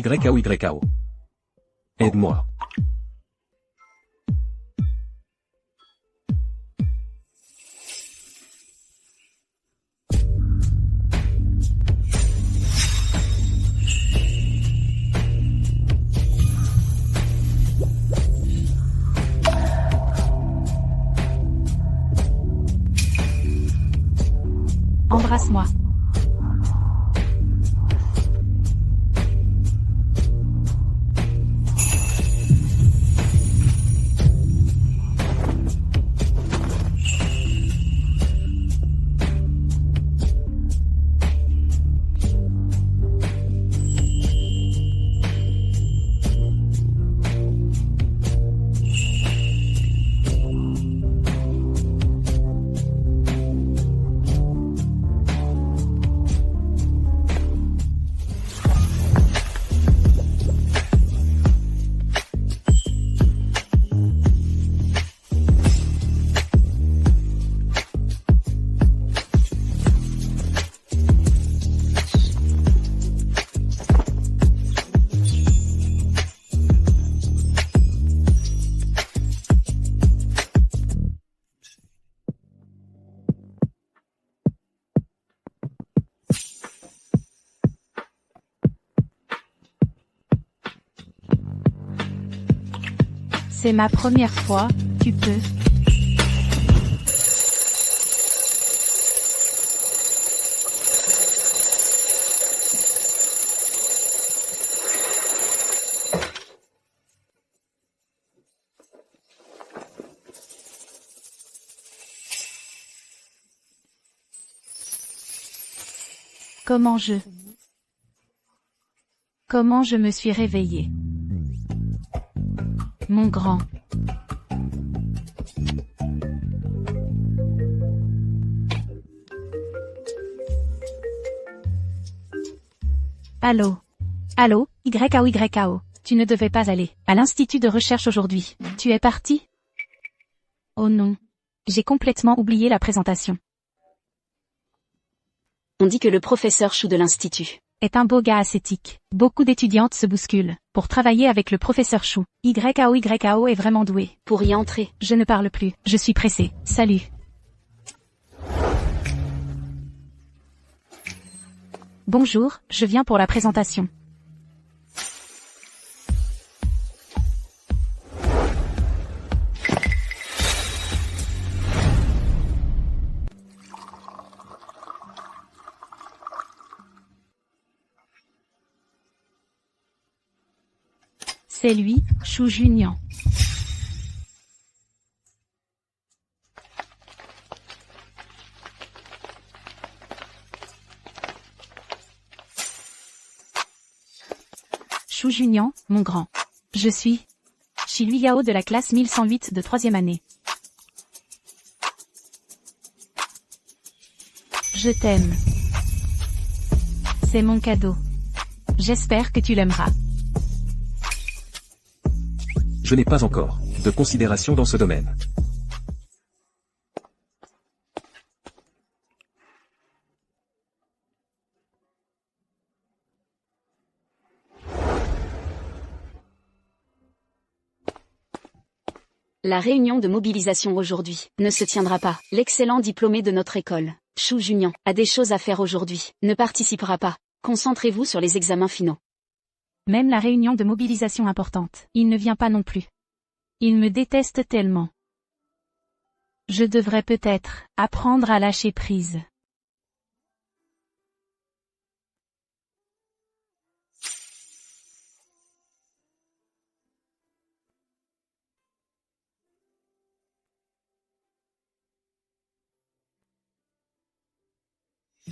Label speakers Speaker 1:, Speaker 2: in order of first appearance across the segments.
Speaker 1: YAO. Aide-moi.
Speaker 2: Embrasse-moi. C'est ma première fois, tu peux. Comment je me suis réveillée. Mon grand. Allô? Allô, YAO. Tu ne devais pas aller à l'institut de recherche aujourd'hui. Tu es parti? Oh non. J'ai complètement oublié la présentation.
Speaker 3: On dit que le professeur Chou de l'institut
Speaker 2: est un beau gars ascétique. Beaucoup d'étudiantes se bousculent pour travailler avec le professeur Chou. YAO est vraiment doué.
Speaker 3: Pour y entrer.
Speaker 2: Je ne parle plus. Je suis pressée. Salut. Bonjour, je viens pour la présentation. C'est lui, Chou Junior. Chou Junior, mon grand. Je suis Shilu Yao de la classe 1108 de 3e année. Je t'aime. C'est mon cadeau. J'espère que tu l'aimeras.
Speaker 1: Je n'ai pas encore de considération dans ce domaine.
Speaker 3: La réunion de mobilisation aujourd'hui ne se tiendra pas. L'excellent diplômé de notre école, Chou Junior, a des choses à faire aujourd'hui. Ne participera pas. Concentrez-vous sur les examens finaux.
Speaker 2: Même la réunion de mobilisation importante, il ne vient pas non plus. Il me déteste tellement. Je devrais peut-être apprendre à lâcher prise.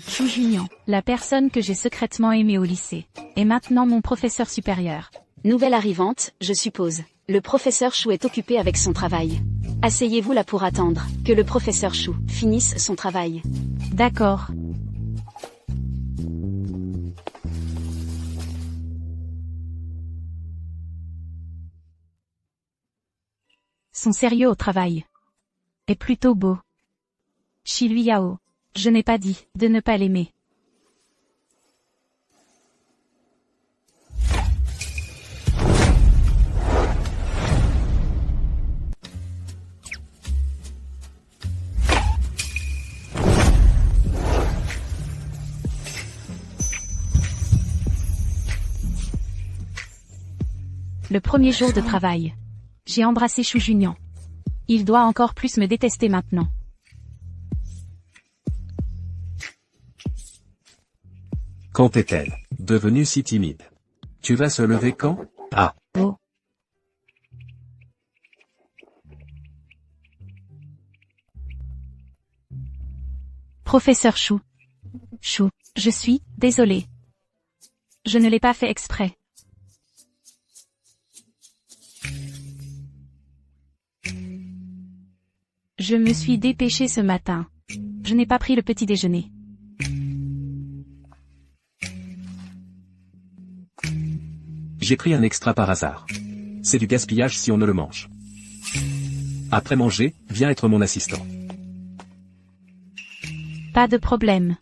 Speaker 2: Chou Junior, la personne que j'ai secrètement aimée au lycée, est maintenant mon professeur supérieur.
Speaker 3: Nouvelle arrivante, je suppose. Le professeur Chou est occupé avec son travail. Asseyez-vous là pour attendre que le professeur Chou finisse son travail.
Speaker 2: D'accord. Son sérieux au travail est plutôt beau. Shilu Yao. Je n'ai pas dit de ne pas l'aimer. Le premier jour de travail. J'ai embrassé Chou Junior. Il doit encore plus me détester maintenant.
Speaker 1: Quand est-elle devenue si timide? Tu vas se lever quand? Ah.
Speaker 2: Oh. Professeur Chou. Chou, je suis désolé. Je ne l'ai pas fait exprès. Je me suis dépêchée ce matin. Je n'ai pas pris le petit déjeuner.
Speaker 1: J'ai pris un extra par hasard. C'est du gaspillage si on ne le mange. Après manger, viens être mon assistant.
Speaker 2: Pas de problème.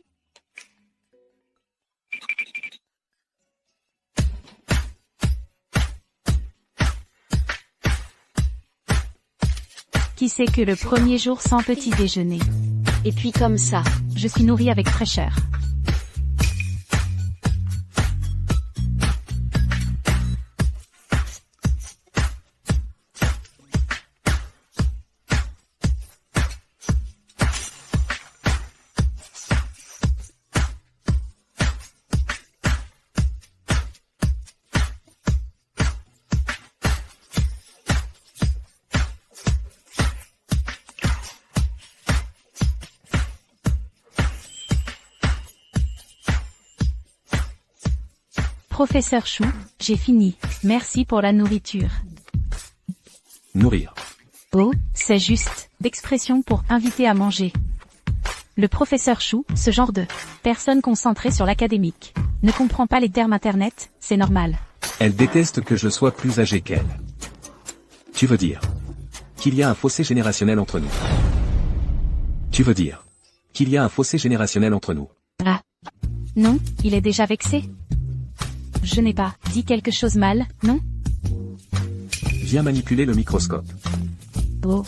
Speaker 2: Qui sait que le premier jour sans petit déjeuner?
Speaker 3: Et puis comme ça.
Speaker 2: Je suis nourrie avec fraîcheur. Professeur Chou, j'ai fini. Merci pour la nourriture.
Speaker 1: Nourrir.
Speaker 2: Oh, c'est juste d'expression pour inviter à manger. Le professeur Chou, ce genre de personne concentrée sur l'académique, ne comprend pas les termes internet, c'est normal.
Speaker 1: Elle déteste que je sois plus âgé qu'elle. Tu veux dire qu'il y a un fossé générationnel entre nous? Tu veux dire qu'il y a un fossé générationnel entre nous?
Speaker 2: Ah. Non, il est déjà vexé. Je n'ai pas dit quelque chose mal, non?
Speaker 1: Viens manipuler le microscope.
Speaker 2: Oh.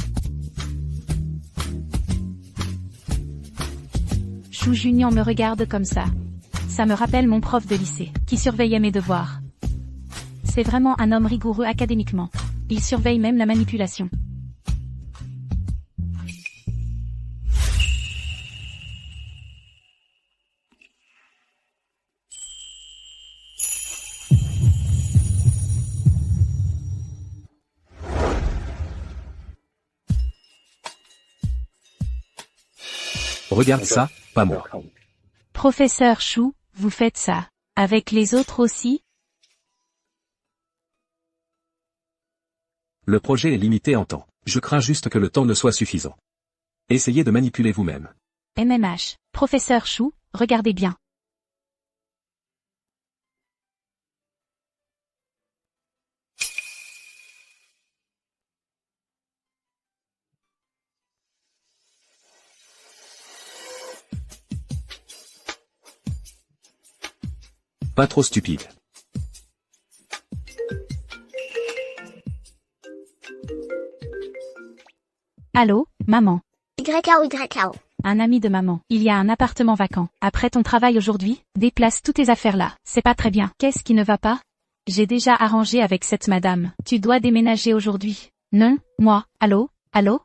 Speaker 2: Chou Junior me regarde comme ça. Ça me rappelle mon prof de lycée, qui surveillait mes devoirs. C'est vraiment un homme rigoureux académiquement. Il surveille même la manipulation.
Speaker 1: Regarde ça, pas moi.
Speaker 2: Professeur Chou, vous faites ça. Avec les autres aussi?
Speaker 1: Le projet est limité en temps. Je crains juste que le temps ne soit suffisant. Essayez de manipuler vous-même.
Speaker 2: MMH. Professeur Chou, regardez bien.
Speaker 1: Pas trop stupide.
Speaker 2: Allô, maman.
Speaker 4: YKO.
Speaker 2: Un ami de maman. Il y a un appartement vacant. Après ton travail aujourd'hui, déplace toutes tes affaires là. C'est pas très bien. Qu'est-ce qui ne va pas? J'ai déjà arrangé avec cette madame. Tu dois déménager aujourd'hui. Non, moi. Allô? Allô?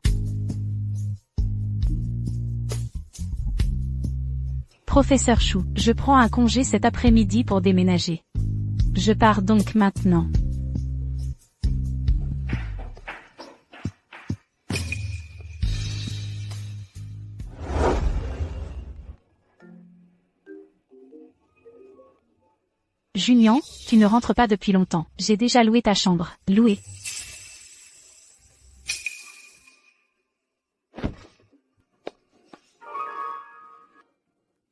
Speaker 2: Professeur Chou, je prends un congé cet après-midi pour déménager. Je pars donc maintenant. Junior, tu ne rentres pas depuis longtemps. J'ai déjà loué ta chambre. Loué.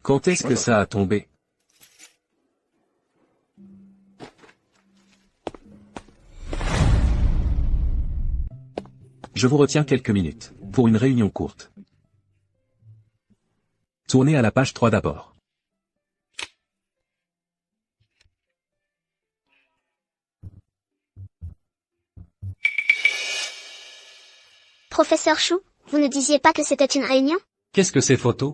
Speaker 1: Quand est-ce que ça a tombé? Je vous retiens quelques minutes, pour une réunion courte. Tournez à la page 3 d'abord.
Speaker 4: Professeur Chou, vous ne disiez pas que c'était une réunion?
Speaker 5: Qu'est-ce que ces photos?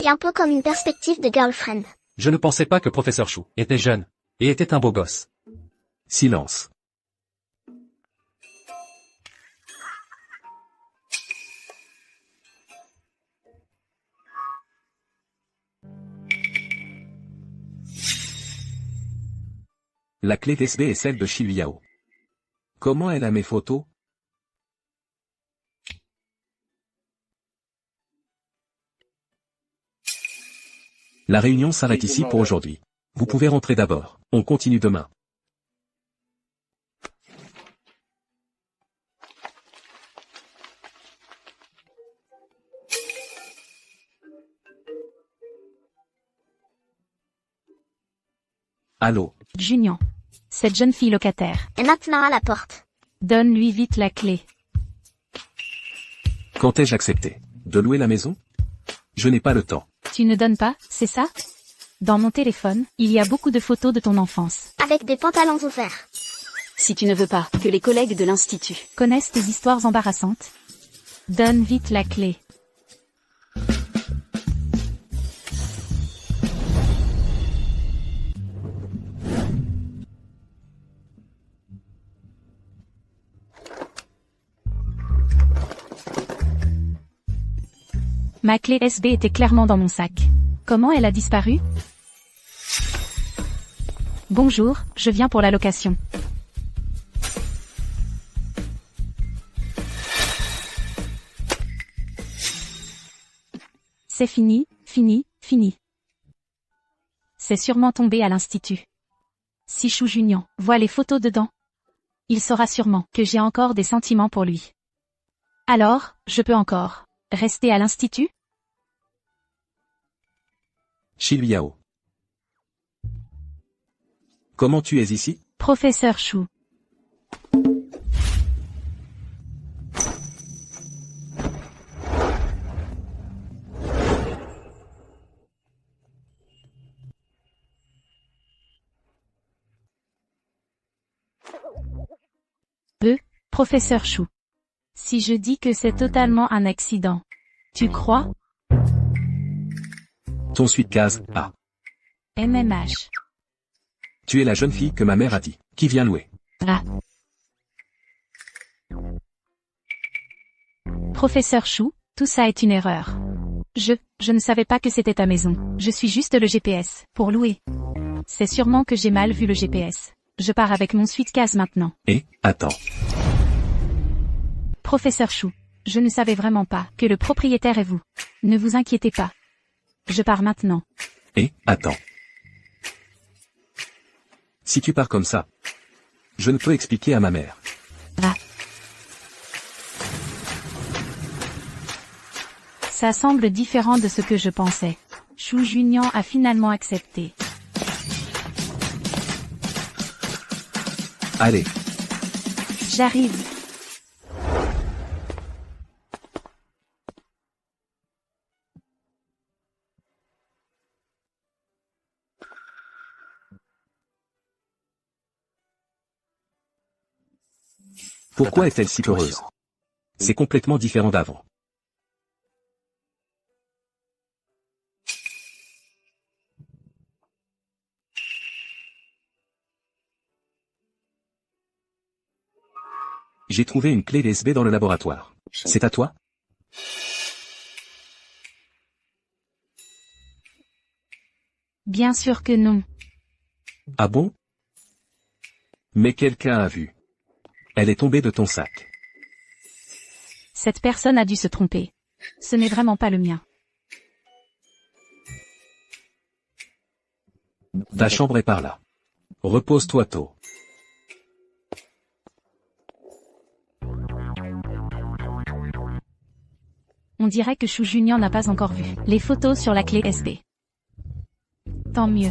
Speaker 4: Et un peu comme une perspective de girlfriend.
Speaker 5: Je ne pensais pas que Professeur Chou était jeune et était un beau gosse.
Speaker 1: Silence. La clé d'SB est celle de Shiliao. Comment elle a mes photos? La réunion s'arrête ici pour aujourd'hui. Vous pouvez rentrer d'abord. On continue demain. Allô?
Speaker 2: Junior. Cette jeune fille locataire.
Speaker 4: Et maintenant à la porte.
Speaker 2: Donne-lui vite la clé.
Speaker 1: Quand ai-je accepté? De louer la maison? Je n'ai pas le temps.
Speaker 2: Tu ne donnes pas, c'est ça? Dans mon téléphone, il y a beaucoup de photos de ton enfance.
Speaker 4: Avec des pantalons ouverts.
Speaker 3: Si tu ne veux pas que les collègues de l'institut
Speaker 2: Connaissent tes histoires embarrassantes? Donne vite la clé. Ma clé SB était clairement dans mon sac. Comment elle a disparu? Bonjour, je viens pour la location. C'est fini, fini, fini. C'est sûrement tombé à l'institut. Si Chou Junior voit les photos dedans, il saura sûrement que j'ai encore des sentiments pour lui. Alors, je peux encore rester à l'institut?
Speaker 1: Shiliao. Comment tu es ici?
Speaker 2: Professeur Chou. Professeur Chou. Si je dis que c'est totalement un accident, tu crois?
Speaker 1: Ton suite case A.
Speaker 2: MMH.
Speaker 1: Tu es la jeune fille que ma mère a dit, qui vient louer.
Speaker 2: Ah. Professeur Chou, tout ça est une erreur. Je ne savais pas que c'était ta maison. Je suis juste le GPS, pour louer. C'est sûrement que j'ai mal vu le GPS. Je pars avec mon suite case maintenant.
Speaker 1: Et, attends.
Speaker 2: Professeur Chou, je ne savais vraiment pas que le propriétaire est vous. Ne vous inquiétez pas. Je pars maintenant.
Speaker 1: Et, attends. Si tu pars comme ça, je ne peux expliquer à ma mère.
Speaker 2: Ah. Ça semble différent de ce que je pensais. Chou Junior a finalement accepté.
Speaker 1: Allez.
Speaker 2: J'arrive.
Speaker 1: Pourquoi est-elle si heureuse? C'est complètement différent d'avant. J'ai trouvé une clé USB dans le laboratoire. C'est à toi?
Speaker 2: Bien sûr que non.
Speaker 1: Ah bon? Mais quelqu'un a vu. Elle est tombée de ton sac.
Speaker 2: Cette personne a dû se tromper. Ce n'est vraiment pas le mien.
Speaker 1: Ta chambre est par là. Repose-toi tôt.
Speaker 2: On dirait que Chou Junior n'a pas encore vu les photos sur la clé SB. Tant mieux.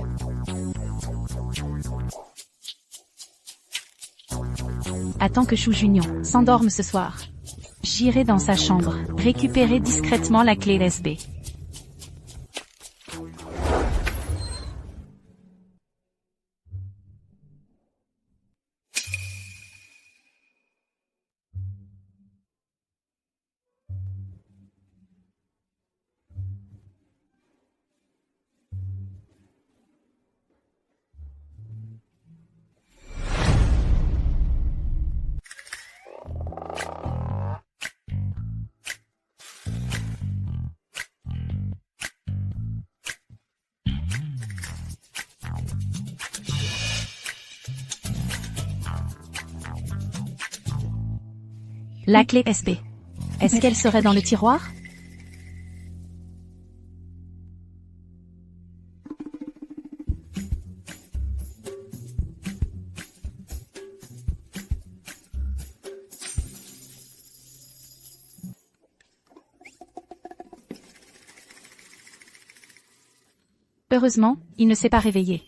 Speaker 2: Attends que Chou Junior s'endorme ce soir. J'irai dans sa chambre, récupérer discrètement la clé SB. La clé SB. Est-ce qu'elle serait dans le tiroir? Heureusement, il ne s'est pas réveillé.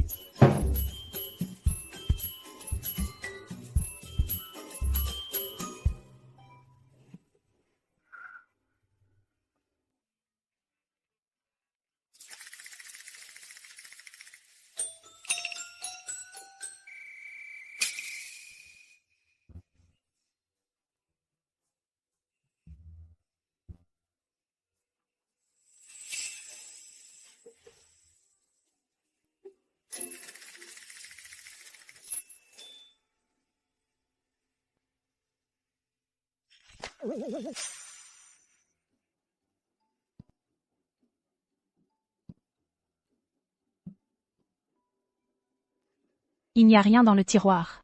Speaker 2: Il n'y a rien dans le tiroir.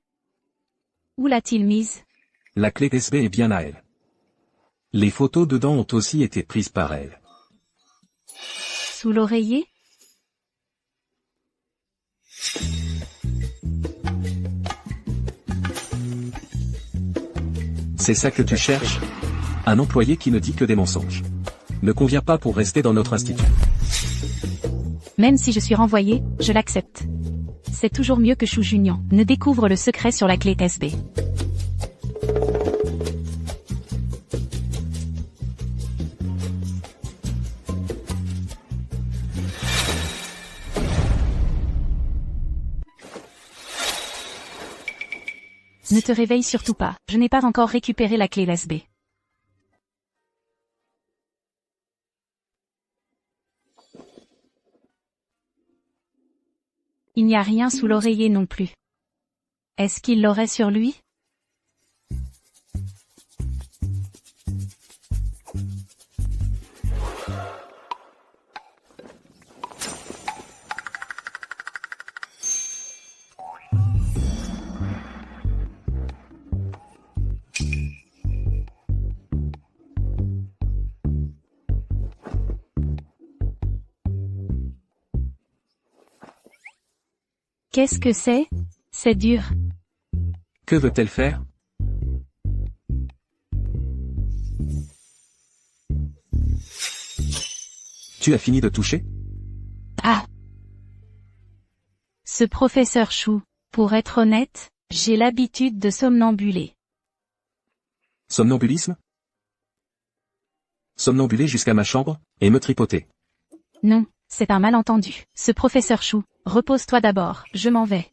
Speaker 2: Où l'a-t-il mise?
Speaker 1: La clé USB est bien à elle. Les photos dedans ont aussi été prises par elle.
Speaker 2: Sous l'oreiller?
Speaker 1: C'est ça que tu cherches? Un employé qui ne dit que des mensonges. Ne convient pas pour rester dans notre institut.
Speaker 2: Même si je suis renvoyé, je l'accepte. C'est toujours mieux que Chou Junior ne découvre le secret sur la clé SB. Ne te réveille surtout pas, je n'ai pas encore récupéré la clé SB. Il n'y a rien sous l'oreiller non plus. Est-ce qu'il l'aurait sur lui? Qu'est-ce que c'est? C'est dur.
Speaker 1: Que veut-elle faire? Tu as fini de toucher?
Speaker 2: Ah! Ce professeur Chou, pour être honnête, j'ai l'habitude de somnambuler.
Speaker 1: Somnambulisme? Somnambuler jusqu'à ma chambre, et me tripoter.
Speaker 2: Non, c'est un malentendu. Ce professeur Chou, repose-toi d'abord, je m'en vais.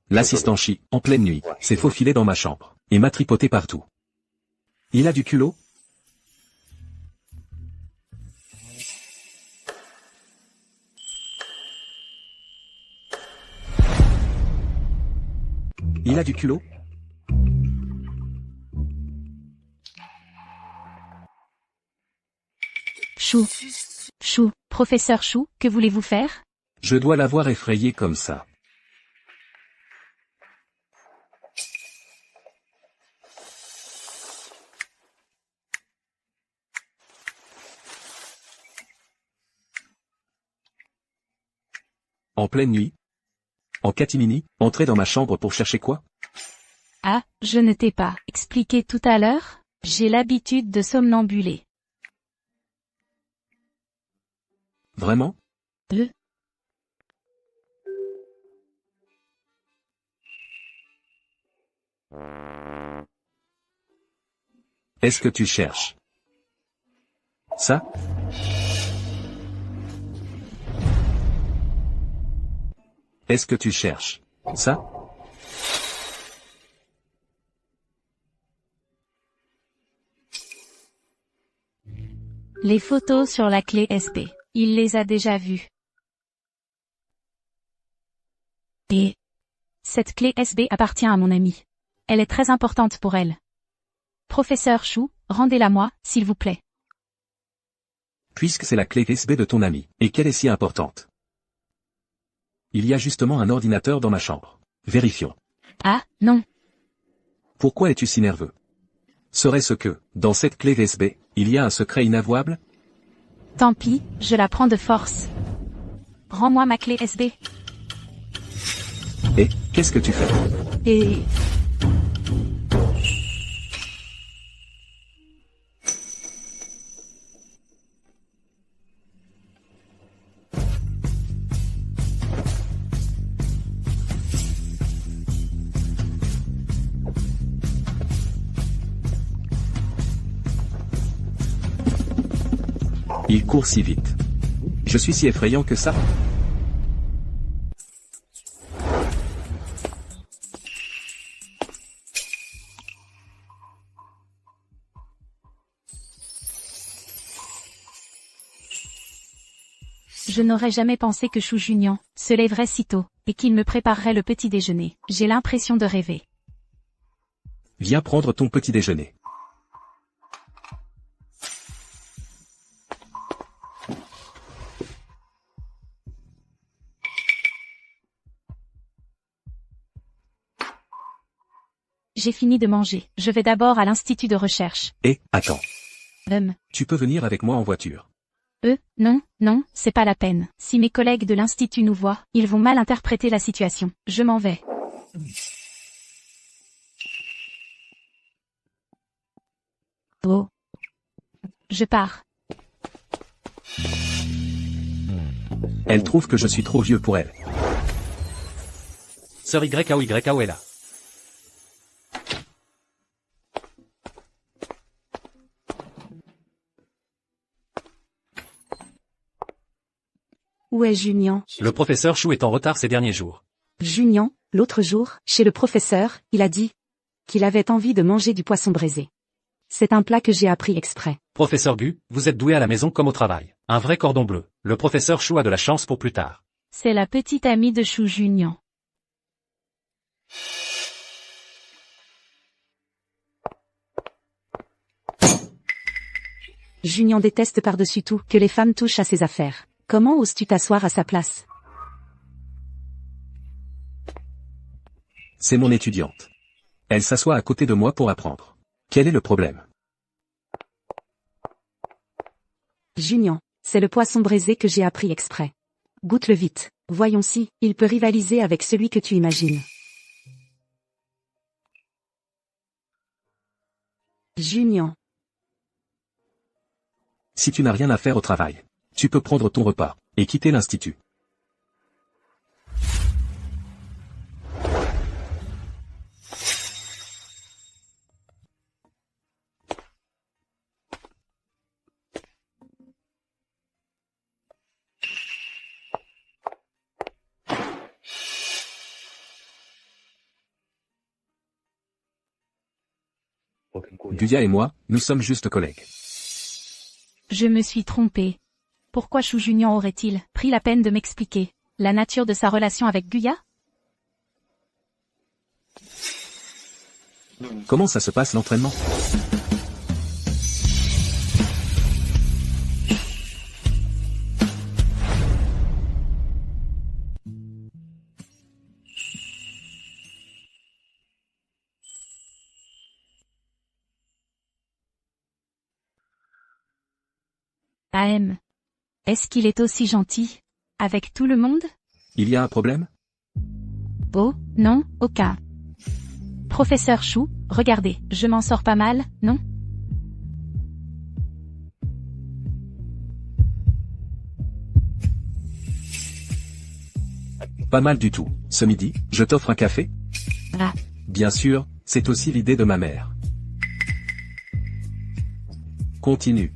Speaker 1: L'assistant Chi, en pleine nuit, s'est faufilé dans ma chambre, et m'a tripoté partout. Il a du culot? Il a du culot?
Speaker 2: Chou. Chou, professeur Chou, que voulez-vous faire?
Speaker 1: Je dois l'avoir effrayé comme ça. En pleine nuit? En catimini, entrer dans ma chambre pour chercher quoi?
Speaker 2: Ah, je ne t'ai pas expliqué tout à l'heure? J'ai l'habitude de somnambuler.
Speaker 1: Vraiment? Est-ce que tu cherches ça? Est-ce que tu cherches ça?
Speaker 2: Les photos sur la clé SP. Il les a déjà vues. Et cette clé SB appartient à mon ami. Elle est très importante pour elle. Professeur Chou, rendez-la-moi, s'il vous plaît.
Speaker 1: Puisque c'est la clé USB de ton ami, et qu'elle est si importante. Il y a justement un ordinateur dans ma chambre. Vérifions.
Speaker 2: Ah, non.
Speaker 1: Pourquoi es-tu si nerveux? Serait-ce que, dans cette clé USB, il y a un secret inavouable?
Speaker 2: Tant pis, je la prends de force. Rends-moi ma clé USB.
Speaker 1: Et, qu'est-ce que tu fais?
Speaker 2: Et...
Speaker 1: Il court si vite. Je suis si effrayant que ça?
Speaker 2: Je n'aurais jamais pensé que Chou Junior se lèverait si tôt, et qu'il me préparerait le petit déjeuner. J'ai l'impression de rêver.
Speaker 1: Viens prendre ton petit déjeuner.
Speaker 2: J'ai fini de manger. Je vais d'abord à l'institut de recherche.
Speaker 1: Et, attends.
Speaker 2: Tu
Speaker 1: peux venir avec moi en voiture.
Speaker 2: Non, c'est pas la peine. Si mes collègues de l'institut nous voient, ils vont mal interpréter la situation. Je m'en vais. Oh. Je pars.
Speaker 1: Elle trouve que je suis trop vieux pour elle.
Speaker 5: Sœur YAO est là.
Speaker 6: Où est Junior?
Speaker 5: Le professeur Chou est en retard ces derniers jours.
Speaker 6: Junior, l'autre jour, chez le professeur, il a dit qu'il avait envie de manger du poisson braisé. C'est un plat que j'ai appris exprès.
Speaker 5: Professeur Gu, vous êtes doué à la maison comme au travail. Un vrai cordon bleu. Le professeur Chou a de la chance pour plus tard.
Speaker 2: C'est la petite amie de Chou Junior.
Speaker 6: Junior déteste par-dessus tout que les femmes touchent à ses affaires. Comment oses-tu t'asseoir à sa place?
Speaker 1: C'est mon étudiante. Elle s'assoit à côté de moi pour apprendre. Quel est le problème?
Speaker 6: Junior, c'est le poisson braisé que j'ai appris exprès. Goûte-le vite. Voyons si, il peut rivaliser avec celui que tu imagines. Junior.
Speaker 1: Si tu n'as rien à faire au travail, tu peux prendre ton repas, et quitter l'institut. Guya et moi, nous sommes juste collègues.
Speaker 2: Je me suis trompée. Pourquoi Chou Junior aurait-il pris la peine de m'expliquer la nature de sa relation avec Guya?
Speaker 1: Comment ça se passe l'entraînement?
Speaker 2: AM. Est-ce qu'il est aussi gentil avec tout le monde?
Speaker 1: Il y a un problème?
Speaker 2: Oh, non, aucun. Professeur Chou, regardez, je m'en sors pas mal, non?
Speaker 1: Pas mal du tout. Ce midi, je t'offre un café?
Speaker 2: Ah.
Speaker 1: Bien sûr, c'est aussi l'idée de ma mère. Continue.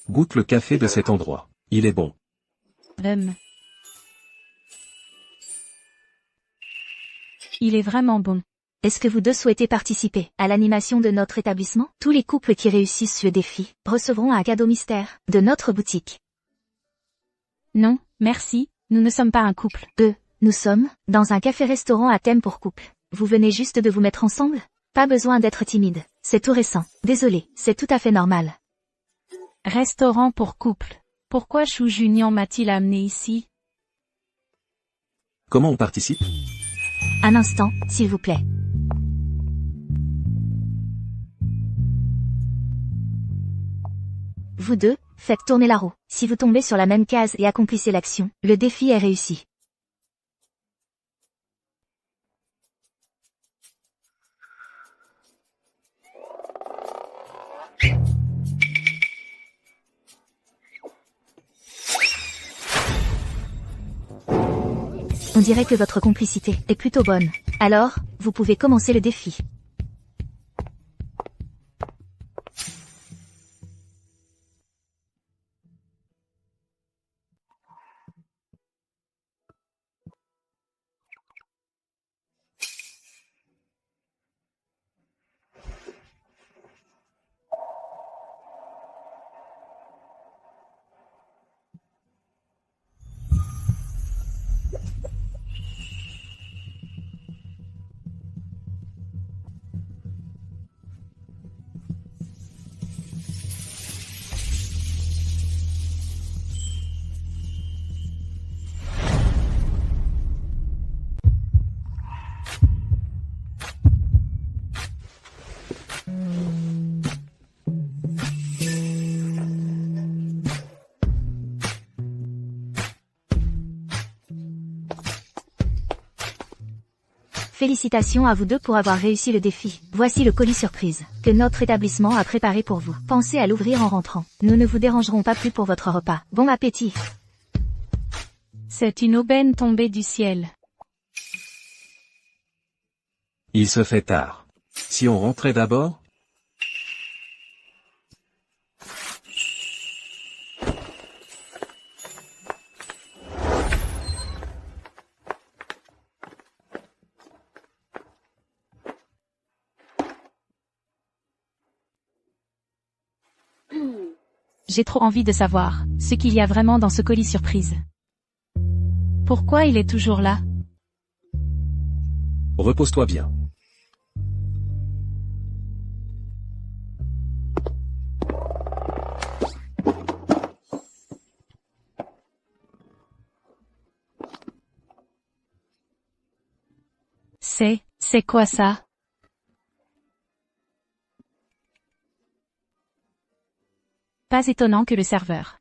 Speaker 1: Goûte le café de cet endroit. Il est bon.
Speaker 2: Il est vraiment bon.
Speaker 4: Est-ce que vous deux souhaitez participer à l'animation de notre établissement? Tous les couples qui réussissent ce défi recevront un cadeau mystère de notre boutique.
Speaker 2: Non, merci, nous ne sommes pas un couple.
Speaker 4: Nous sommes dans un café-restaurant à thème pour couple. Vous venez juste de vous mettre ensemble? Pas besoin d'être timide, c'est tout récent. Désolé, c'est tout à fait normal.
Speaker 2: Restaurant pour couple. Pourquoi Chou Junior m'a-t-il amené ici?
Speaker 1: Comment on participe?
Speaker 4: Un instant, s'il vous plaît. Vous deux, faites tourner la roue. Si vous tombez sur la même case et accomplissez l'action, le défi est réussi. On dirait que votre complicité est plutôt bonne. Alors, vous pouvez commencer le défi. Félicitations à vous deux pour avoir réussi le défi. Voici le colis surprise que notre établissement a préparé pour vous. Pensez à l'ouvrir en rentrant. Nous ne vous dérangerons pas plus pour votre repas. Bon appétit.
Speaker 2: C'est une aubaine tombée du ciel.
Speaker 1: Il se fait tard. Si on rentrait d'abord?
Speaker 2: J'ai trop envie de savoir ce qu'il y a vraiment dans ce colis surprise. Pourquoi il est toujours là?
Speaker 1: Repose-toi bien.
Speaker 2: C'est quoi ça? Pas étonnant que le serveur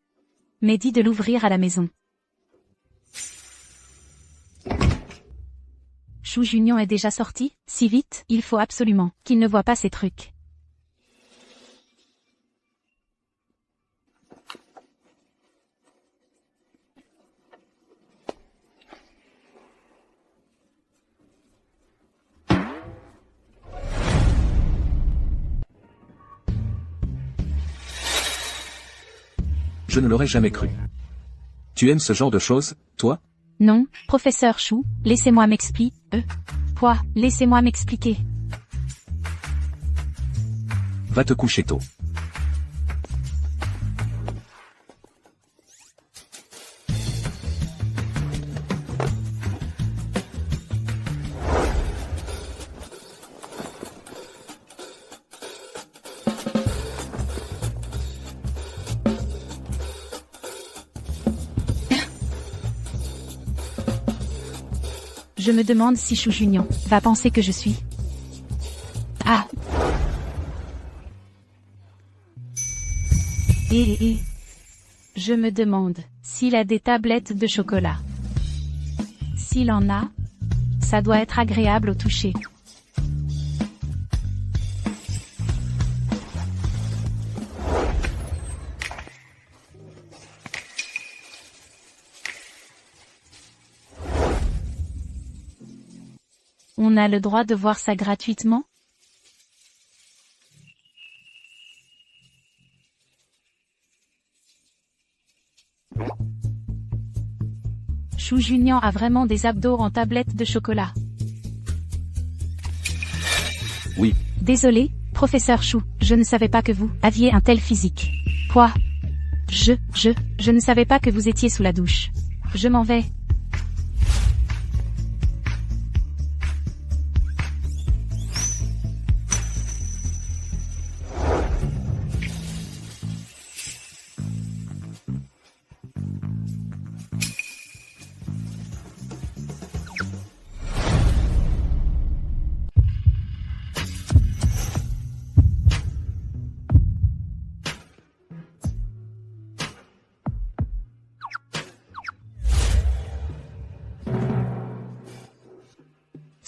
Speaker 2: m'ait dit de l'ouvrir à la maison. Chou Junior est déjà sorti? Si vite? Il faut absolument qu'il ne voit pas ces trucs.
Speaker 1: Je ne l'aurais jamais cru. Tu aimes ce genre de choses, toi?
Speaker 2: Non, professeur Chou, laissez-moi m'expliquer. Laissez-moi m'expliquer.
Speaker 1: Va te coucher tôt.
Speaker 2: Je me demande si Chou Junior va penser que je suis... Ah. Et je me demande s'il a des tablettes de chocolat. S'il en a, ça doit être agréable au toucher. On a le droit de voir ça gratuitement? Chou Junior a vraiment des abdos en tablette de chocolat.
Speaker 1: Oui,
Speaker 2: Désolé, professeur Chou, je ne savais pas que vous aviez un tel physique. Quoi? Je ne savais pas que vous étiez sous la douche. Je m'en vais.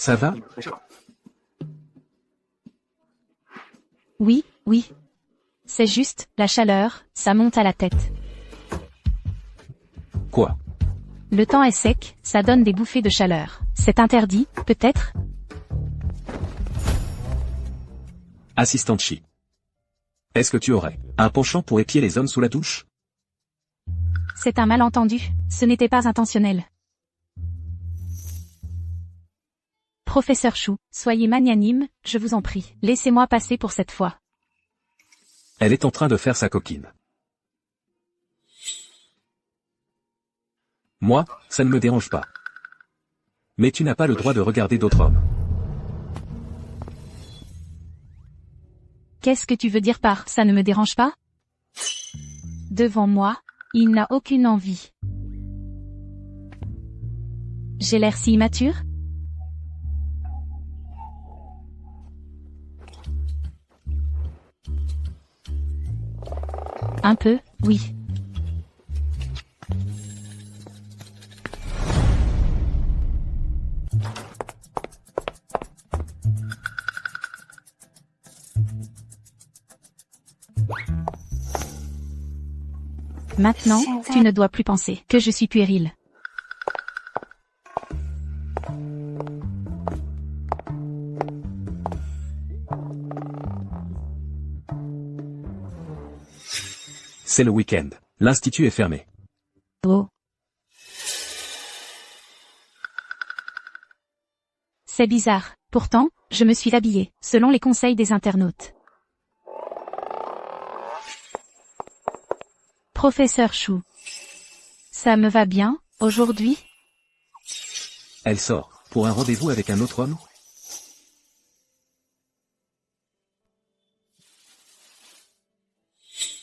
Speaker 1: ça va?
Speaker 2: Oui. C'est juste, la chaleur, ça monte à la tête.
Speaker 1: Quoi?
Speaker 2: Le temps est sec, ça donne des bouffées de chaleur. C'est interdit, peut-être?
Speaker 1: Assistante Chi. Est-ce que tu aurais un penchant pour épier les hommes sous la douche?
Speaker 2: C'est un malentendu, ce n'était pas intentionnel. Professeur Chou, soyez magnanime, je vous en prie. Laissez-moi passer pour cette fois.
Speaker 1: Elle est en train de faire sa coquine. Moi, ça ne me dérange pas. Mais tu n'as pas le droit de regarder d'autres hommes.
Speaker 2: Qu'est-ce que tu veux dire par « ça ne me dérange pas » ? Devant moi, il n'a aucune envie. J'ai l'air si immature ? Un peu, oui. Maintenant, tu ne dois plus penser que je suis puérile.
Speaker 1: C'est le week-end. L'institut est fermé.
Speaker 2: Oh. C'est bizarre. Pourtant, je me suis habillée, selon les conseils des internautes. Professeur Chou. Ça me va bien, aujourd'hui?
Speaker 1: Elle sort, pour un rendez-vous avec un autre homme?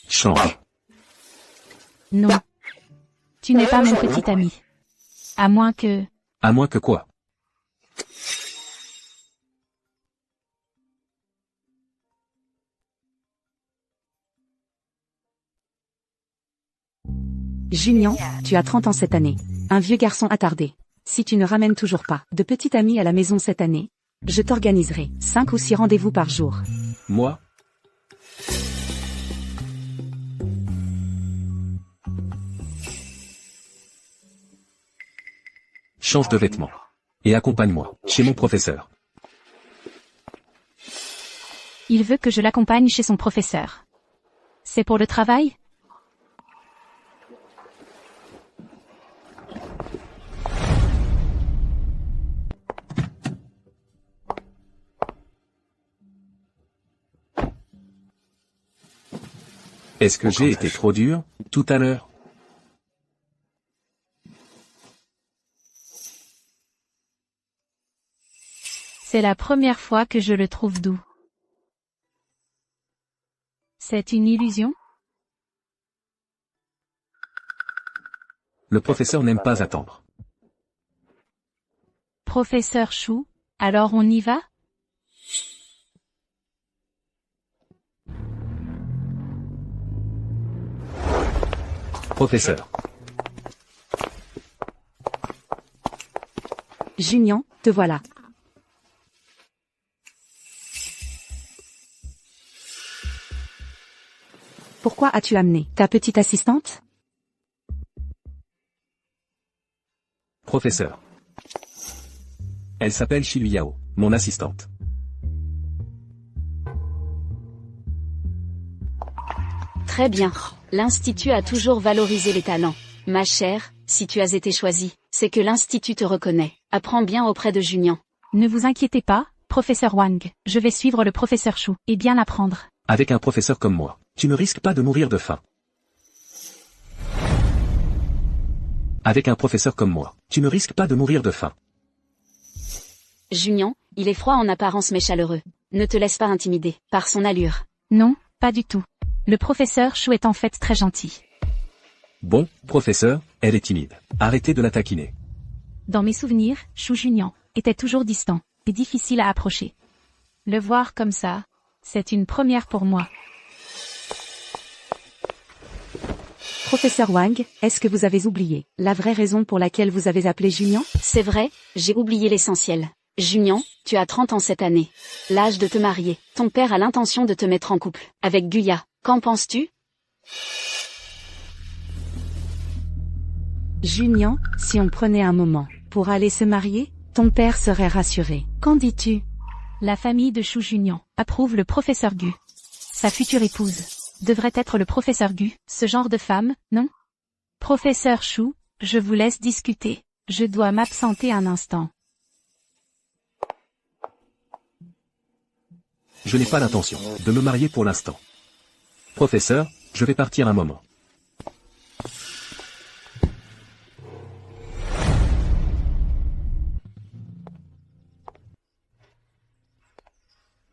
Speaker 1: Change.
Speaker 2: Non. Tu n'es pas mon petit ami. À moins que...
Speaker 1: À moins que quoi?
Speaker 6: Junian, tu as 30 ans cette année. Un vieux garçon attardé. Si tu ne ramènes toujours pas de petit ami à la maison cette année, je t'organiserai 5 ou 6 rendez-vous par jour.
Speaker 1: Moi? Change de vêtements. Et accompagne-moi, chez mon professeur.
Speaker 2: Il veut que je l'accompagne chez son professeur. C'est pour le travail?
Speaker 1: Est-ce que j'ai été trop dur, tout à l'heure?
Speaker 2: C'est la première fois que je le trouve doux. C'est une illusion?
Speaker 1: Le professeur n'aime pas attendre.
Speaker 2: Professeur Chou, alors on y va?
Speaker 1: Professeur.
Speaker 6: Junian, te voilà. Pourquoi as-tu amené ta petite assistante?
Speaker 1: Professeur. Elle s'appelle Shilu Yao, mon assistante.
Speaker 3: Très bien. L'Institut a toujours valorisé les talents. Ma chère, si tu as été choisie, c'est que l'Institut te reconnaît. Apprends bien auprès de Junian.
Speaker 2: Ne vous inquiétez pas, Professeur Wang, je vais suivre le professeur Chou, et bien l'apprendre.
Speaker 1: Avec un professeur comme moi, tu ne risques pas de mourir de faim. Avec un professeur comme moi, tu ne risques pas de mourir de faim.
Speaker 3: Junian, il est froid en apparence mais chaleureux. Ne te laisse pas intimider par son allure.
Speaker 2: Non, pas du tout. Le professeur Chou est en fait très gentil.
Speaker 1: Bon, professeur, elle est timide. Arrêtez de la taquiner.
Speaker 2: Dans mes souvenirs, Chou Junian était toujours distant et difficile à approcher. Le voir comme ça, c'est une première pour moi.
Speaker 6: Professeur Wang, est-ce que vous avez oublié la vraie raison pour laquelle vous avez appelé Junian?
Speaker 3: C'est vrai, j'ai oublié l'essentiel. Junian, tu as 30 ans cette année. L'âge de te marier. Ton père a l'intention de te mettre en couple avec Guya. Qu'en penses-tu?
Speaker 6: Junian, si on prenait un moment pour aller se marier, ton père serait rassuré. Qu'en dis-tu?
Speaker 2: La famille de Chou Junian approuve le professeur Gu. Sa future épouse devrait être le professeur Gu, ce genre de femme, non? Professeur Chou, je vous laisse discuter. Je dois m'absenter un instant.
Speaker 1: Je n'ai pas l'intention de me marier pour l'instant. Professeur, je vais partir un moment.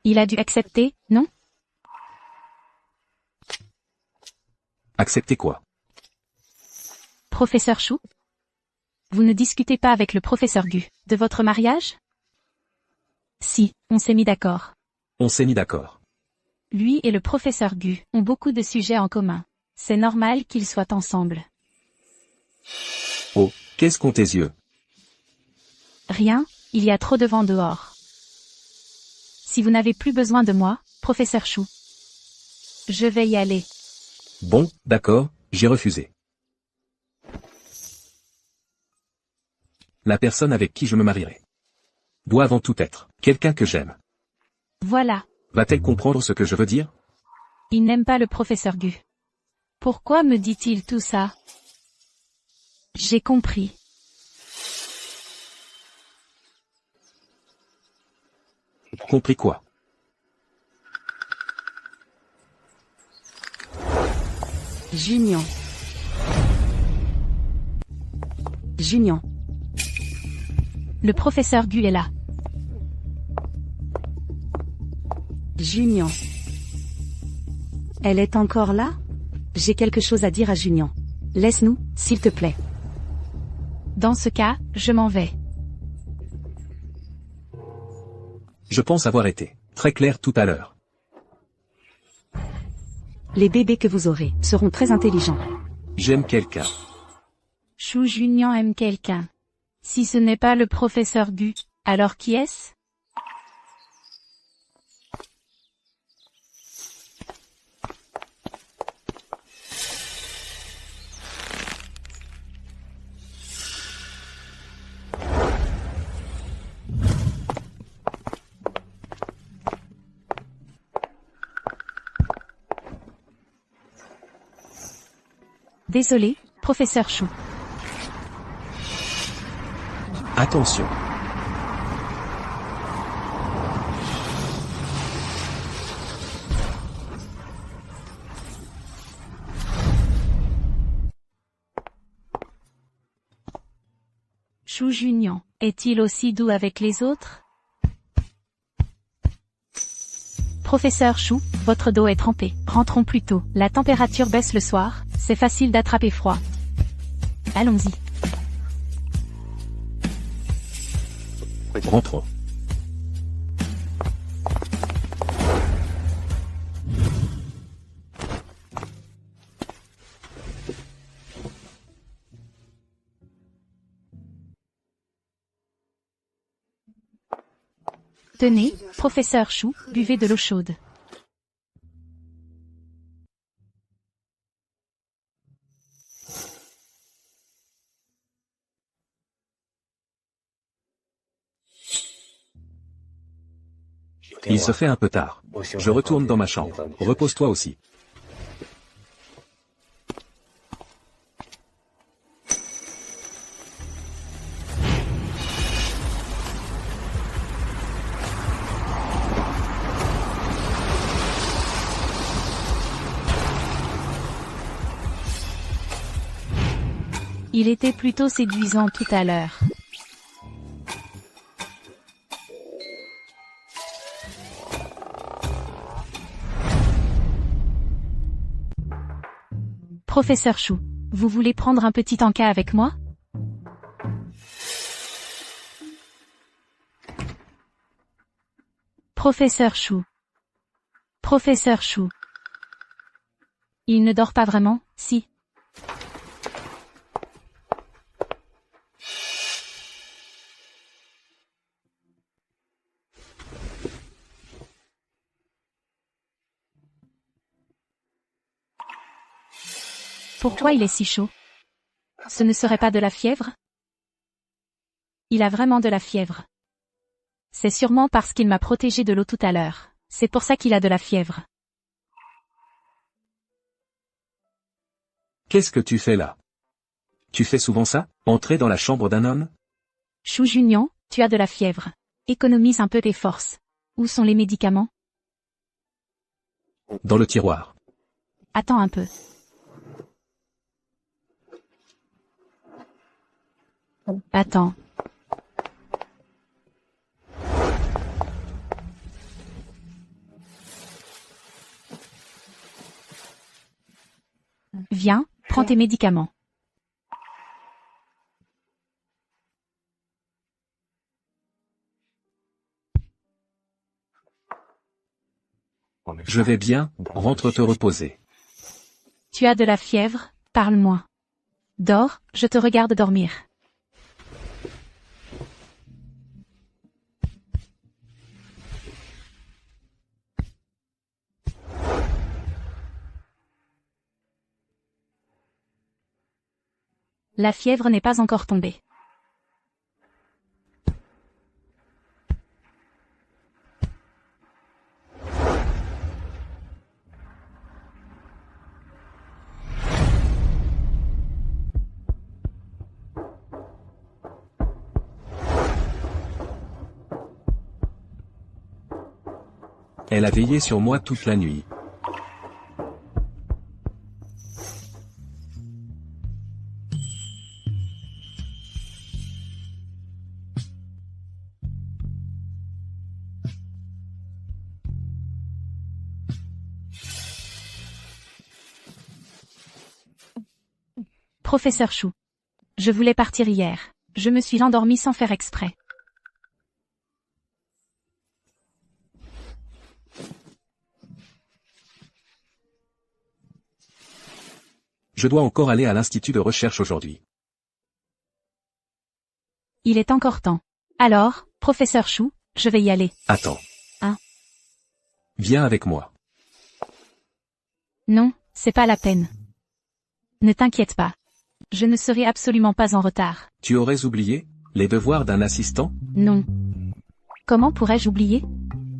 Speaker 2: Il a dû accepter, non?
Speaker 1: Acceptez quoi?
Speaker 2: Professeur Chou? Vous ne discutez pas avec le professeur Gu de votre mariage? Si, on s'est mis d'accord.
Speaker 1: On s'est mis d'accord.
Speaker 2: Lui et le professeur Gu ont beaucoup de sujets en commun. C'est normal qu'ils soient ensemble.
Speaker 1: Oh, qu'est-ce qu'ont tes yeux?
Speaker 2: Rien, il y a trop de vent dehors. Si vous n'avez plus besoin de moi, professeur Chou, je vais y aller.
Speaker 1: Bon, d'accord, j'ai refusé. La personne avec qui je me marierai doit avant tout être quelqu'un que j'aime.
Speaker 2: Voilà.
Speaker 1: Va-t-elle comprendre ce que je veux dire?
Speaker 2: Il n'aime pas le professeur Gu. Pourquoi me dit-il tout ça? J'ai compris.
Speaker 1: Compris quoi?
Speaker 6: Junian. Junian.
Speaker 2: Le professeur Gu est là.
Speaker 6: Junian. Elle est encore là? J'ai quelque chose à dire à Junian. Laisse-nous, s'il te plaît.
Speaker 2: Dans ce cas, je m'en vais.
Speaker 1: Je pense avoir été très clair tout à l'heure.
Speaker 6: Les bébés que vous aurez seront très intelligents.
Speaker 1: J'aime quelqu'un.
Speaker 2: Chou Junian aime quelqu'un. Si ce n'est pas le professeur Gu, alors qui est-ce? Désolé, professeur Chou.
Speaker 1: Attention.
Speaker 2: Chou Junian, est-il aussi doux avec les autres? Professeur Chou, votre dos est trempé. Rentrons plus tôt. La température baisse le soir, c'est facile d'attraper froid. Allons-y.
Speaker 1: Rentrons.
Speaker 2: Tenez, professeur Chou, buvez de l'eau chaude.
Speaker 1: Il se fait un peu tard. Je retourne dans ma chambre. Repose-toi aussi.
Speaker 2: Il était plutôt séduisant tout à l'heure. Professeur Chou, vous voulez prendre un petit encas avec moi? Professeur Chou. Professeur Chou. Il ne dort pas vraiment, si. Pourquoi il est si chaud? Ce ne serait pas de la fièvre? Il a vraiment de la fièvre. C'est sûrement parce qu'il m'a protégé de l'eau tout à l'heure. C'est pour ça qu'il a de la fièvre.
Speaker 1: Qu'est-ce que tu fais là? Tu fais souvent ça, entrer dans la chambre d'un homme?
Speaker 2: Chou Junion, tu as de la fièvre. Économise un peu tes forces. Où sont les médicaments?
Speaker 1: Dans le tiroir.
Speaker 2: Attends un peu. Attends. Viens, prends tes médicaments.
Speaker 1: Je vais bien, rentre te reposer.
Speaker 2: Tu as de la fièvre, parle-moi. Dors, je te regarde dormir. La fièvre n'est pas encore tombée.
Speaker 1: Elle a veillé sur moi toute la nuit.
Speaker 2: Professeur Chou. Je voulais partir hier. Je me suis endormi sans faire exprès.
Speaker 1: Je dois encore aller à l'institut de recherche aujourd'hui.
Speaker 2: Il est encore temps. Alors, professeur Chou, je vais y aller.
Speaker 1: Attends.
Speaker 2: Hein?
Speaker 1: Viens avec moi.
Speaker 2: Non, c'est pas la peine. Ne t'inquiète pas. Je ne serai absolument pas en retard.
Speaker 1: Tu aurais oublié les devoirs d'un assistant?
Speaker 2: Non. Comment pourrais-je oublier?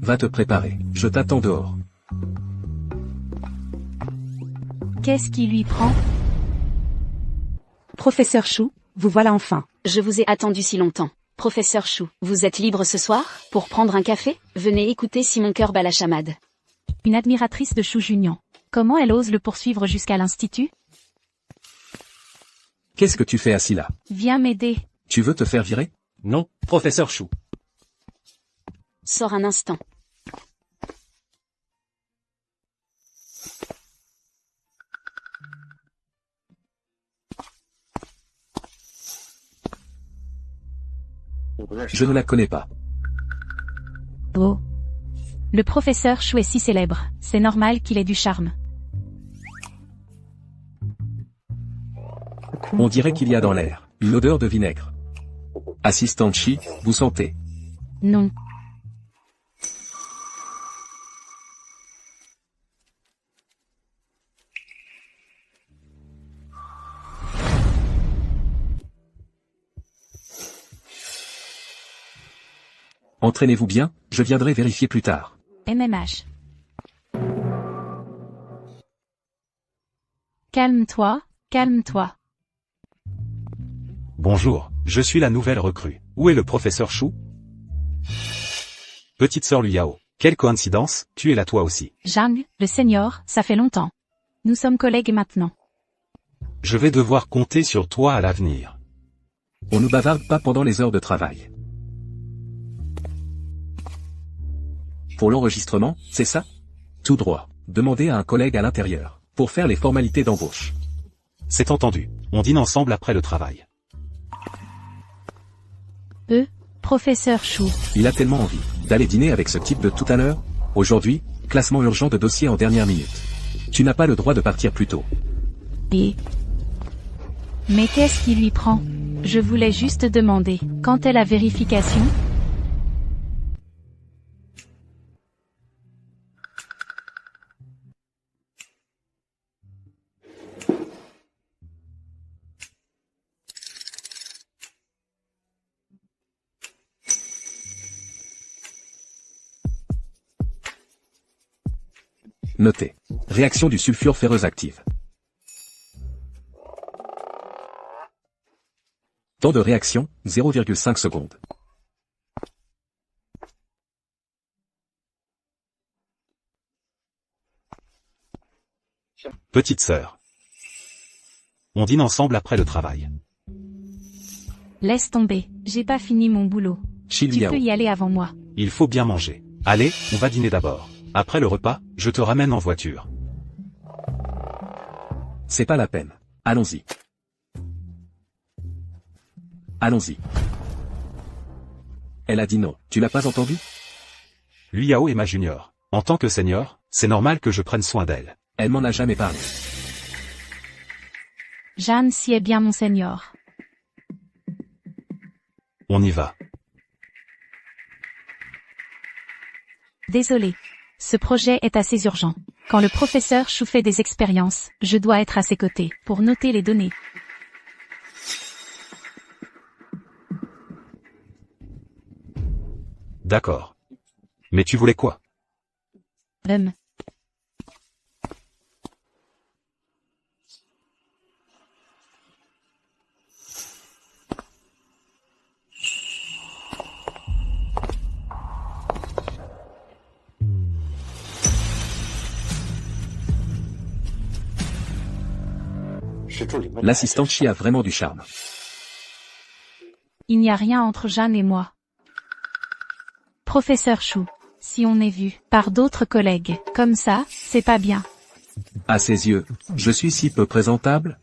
Speaker 1: Va te préparer, je t'attends dehors.
Speaker 2: Qu'est-ce qui lui prend?
Speaker 6: Professeur Chou, vous voilà enfin.
Speaker 3: Je vous ai attendu si longtemps. Professeur Chou, vous êtes libre ce soir, pour prendre un café? Venez écouter si mon cœur bat la chamade.
Speaker 2: Une admiratrice de Chou Junion. Comment elle ose le poursuivre jusqu'à l'institut?
Speaker 1: Qu'est-ce que tu fais assis là?
Speaker 2: Viens m'aider.
Speaker 1: Tu veux te faire virer?
Speaker 5: Non, professeur Chou.
Speaker 3: Sors un instant.
Speaker 1: Je ne la connais pas.
Speaker 2: Oh. Le professeur Chou est si célèbre. C'est normal qu'il ait du charme.
Speaker 1: On dirait qu'il y a dans l'air une odeur de vinaigre. Assistante Chi, vous sentez?
Speaker 2: Non.
Speaker 1: Entraînez-vous bien, je viendrai vérifier plus tard.
Speaker 2: MMH. Calme-toi, calme-toi.
Speaker 7: Bonjour, je suis la nouvelle recrue. Où est le professeur Chou? Petite sœur Luyao, quelle coïncidence, tu es là toi aussi.
Speaker 2: Zhang, le senior, ça fait longtemps. Nous sommes collègues maintenant.
Speaker 7: Je vais devoir compter sur toi à l'avenir.
Speaker 1: On ne bavarde pas pendant les heures de travail. Pour l'enregistrement, c'est ça? Tout droit. Demandez à un collègue à l'intérieur, pour faire les formalités d'embauche.
Speaker 7: C'est entendu. On dîne ensemble après le travail.
Speaker 2: Professeur Chou.
Speaker 1: Il a tellement envie d'aller dîner avec ce type de tout à l'heure. Aujourd'hui, classement urgent de dossier en dernière minute. Tu n'as pas le droit de partir plus tôt.
Speaker 2: Et... Mais qu'est-ce qui lui prend? Je voulais juste demander, quand est la vérification?
Speaker 1: Notez. Réaction du sulfure ferreuse active. Temps de réaction, 0,5 secondes.
Speaker 7: Petite sœur. On dîne ensemble après le travail.
Speaker 2: Laisse tomber, j'ai pas fini mon boulot. Tu
Speaker 1: Chiliao.
Speaker 2: peux y aller avant moi.
Speaker 7: Il faut bien manger. Allez, on va dîner d'abord. Après le repas, je te ramène en voiture.
Speaker 1: C'est pas la peine. Allons-y. Allons-y. Elle a dit non. Tu l'as pas entendu?
Speaker 7: Liao est ma junior. En tant que senior, c'est normal que je prenne soin d'elle.
Speaker 1: Elle m'en a jamais parlé.
Speaker 2: Jeanne s'y est bien mon seigneur.
Speaker 7: On y va.
Speaker 2: Désolé. Ce projet est assez urgent. Quand le professeur Chou fait des expériences, je dois être à ses côtés, pour noter les données.
Speaker 7: D'accord. Mais tu voulais quoi?
Speaker 1: L'assistante Chi a vraiment du charme.
Speaker 2: Il n'y a rien entre Jeanne et moi. Professeur Chou, si on est vu par d'autres collègues, comme ça, c'est pas bien.
Speaker 1: À ses yeux, je suis si peu présentable?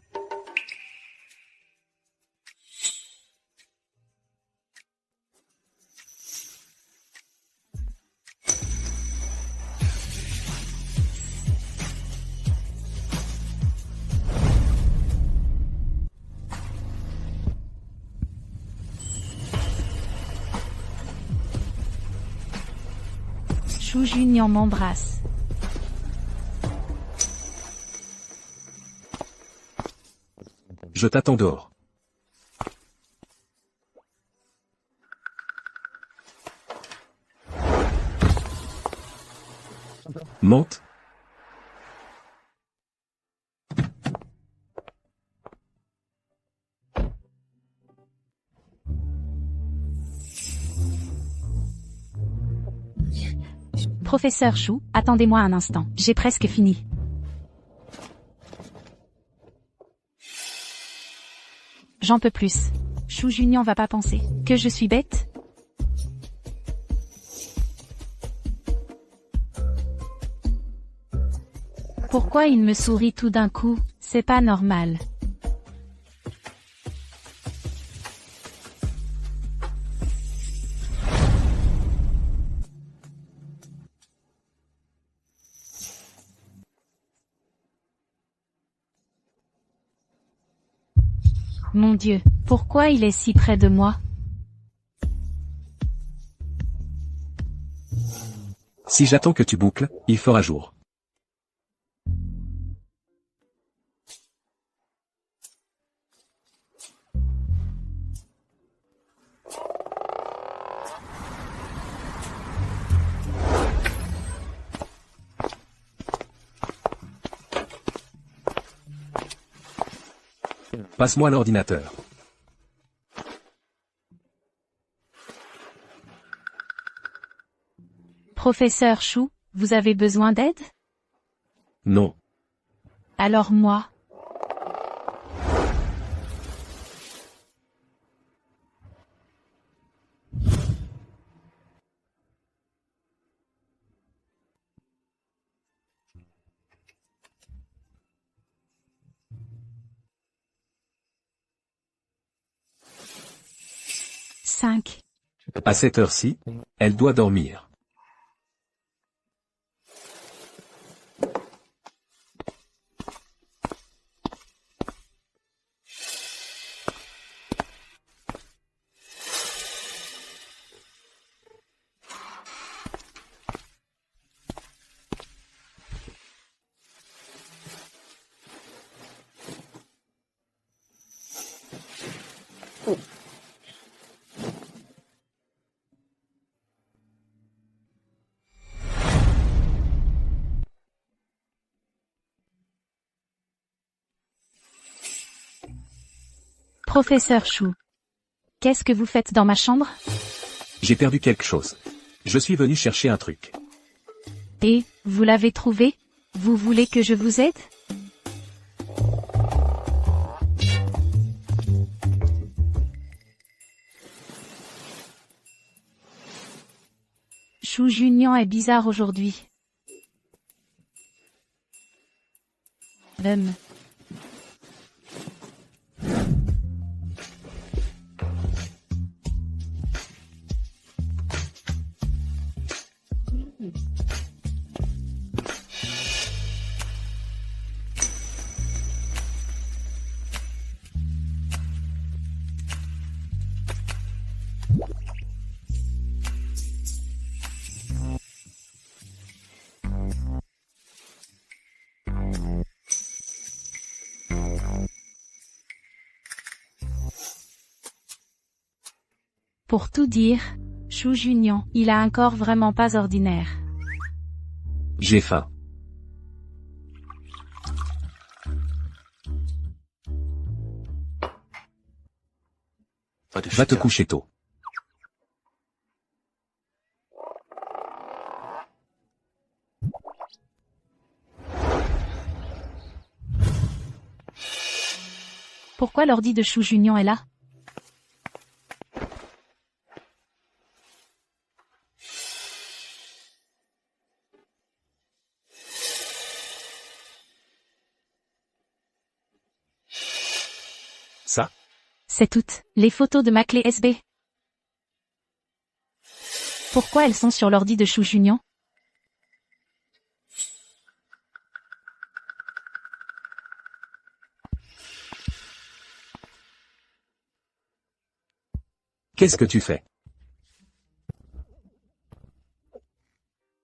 Speaker 2: Chou Junior m'embrasse.
Speaker 1: Je t'attends dehors. Monte.
Speaker 2: Professeur Chou, attendez-moi un instant, j'ai presque fini. J'en peux plus. Chou Junior va pas penser que je suis bête? Pourquoi il me sourit tout d'un coup? C'est pas normal. Mon Dieu, pourquoi il est si près de moi?
Speaker 1: Si j'attends que tu boucles, il fera jour. Passe-moi l'ordinateur.
Speaker 2: Professeur Chou, vous avez besoin d'aide?
Speaker 1: Non.
Speaker 2: Alors moi? 5.
Speaker 1: À cette heure-ci, elle doit dormir.
Speaker 2: Professeur Chou. Qu'est-ce que vous faites dans ma chambre?
Speaker 1: J'ai perdu quelque chose. Je suis venu chercher un truc.
Speaker 2: Et, vous l'avez trouvé? Vous voulez que je vous aide? Chou Junior est bizarre aujourd'hui. Pour tout dire, Chou Junior, il a un corps vraiment pas ordinaire.
Speaker 1: J'ai faim. Va te coucher tôt.
Speaker 2: Pourquoi l'ordi de Chou Junior est là?
Speaker 7: Ça?
Speaker 2: C'est toutes les photos de ma clé USB. Pourquoi elles sont sur l'ordi de Chou Junior?
Speaker 1: Qu'est-ce que tu fais?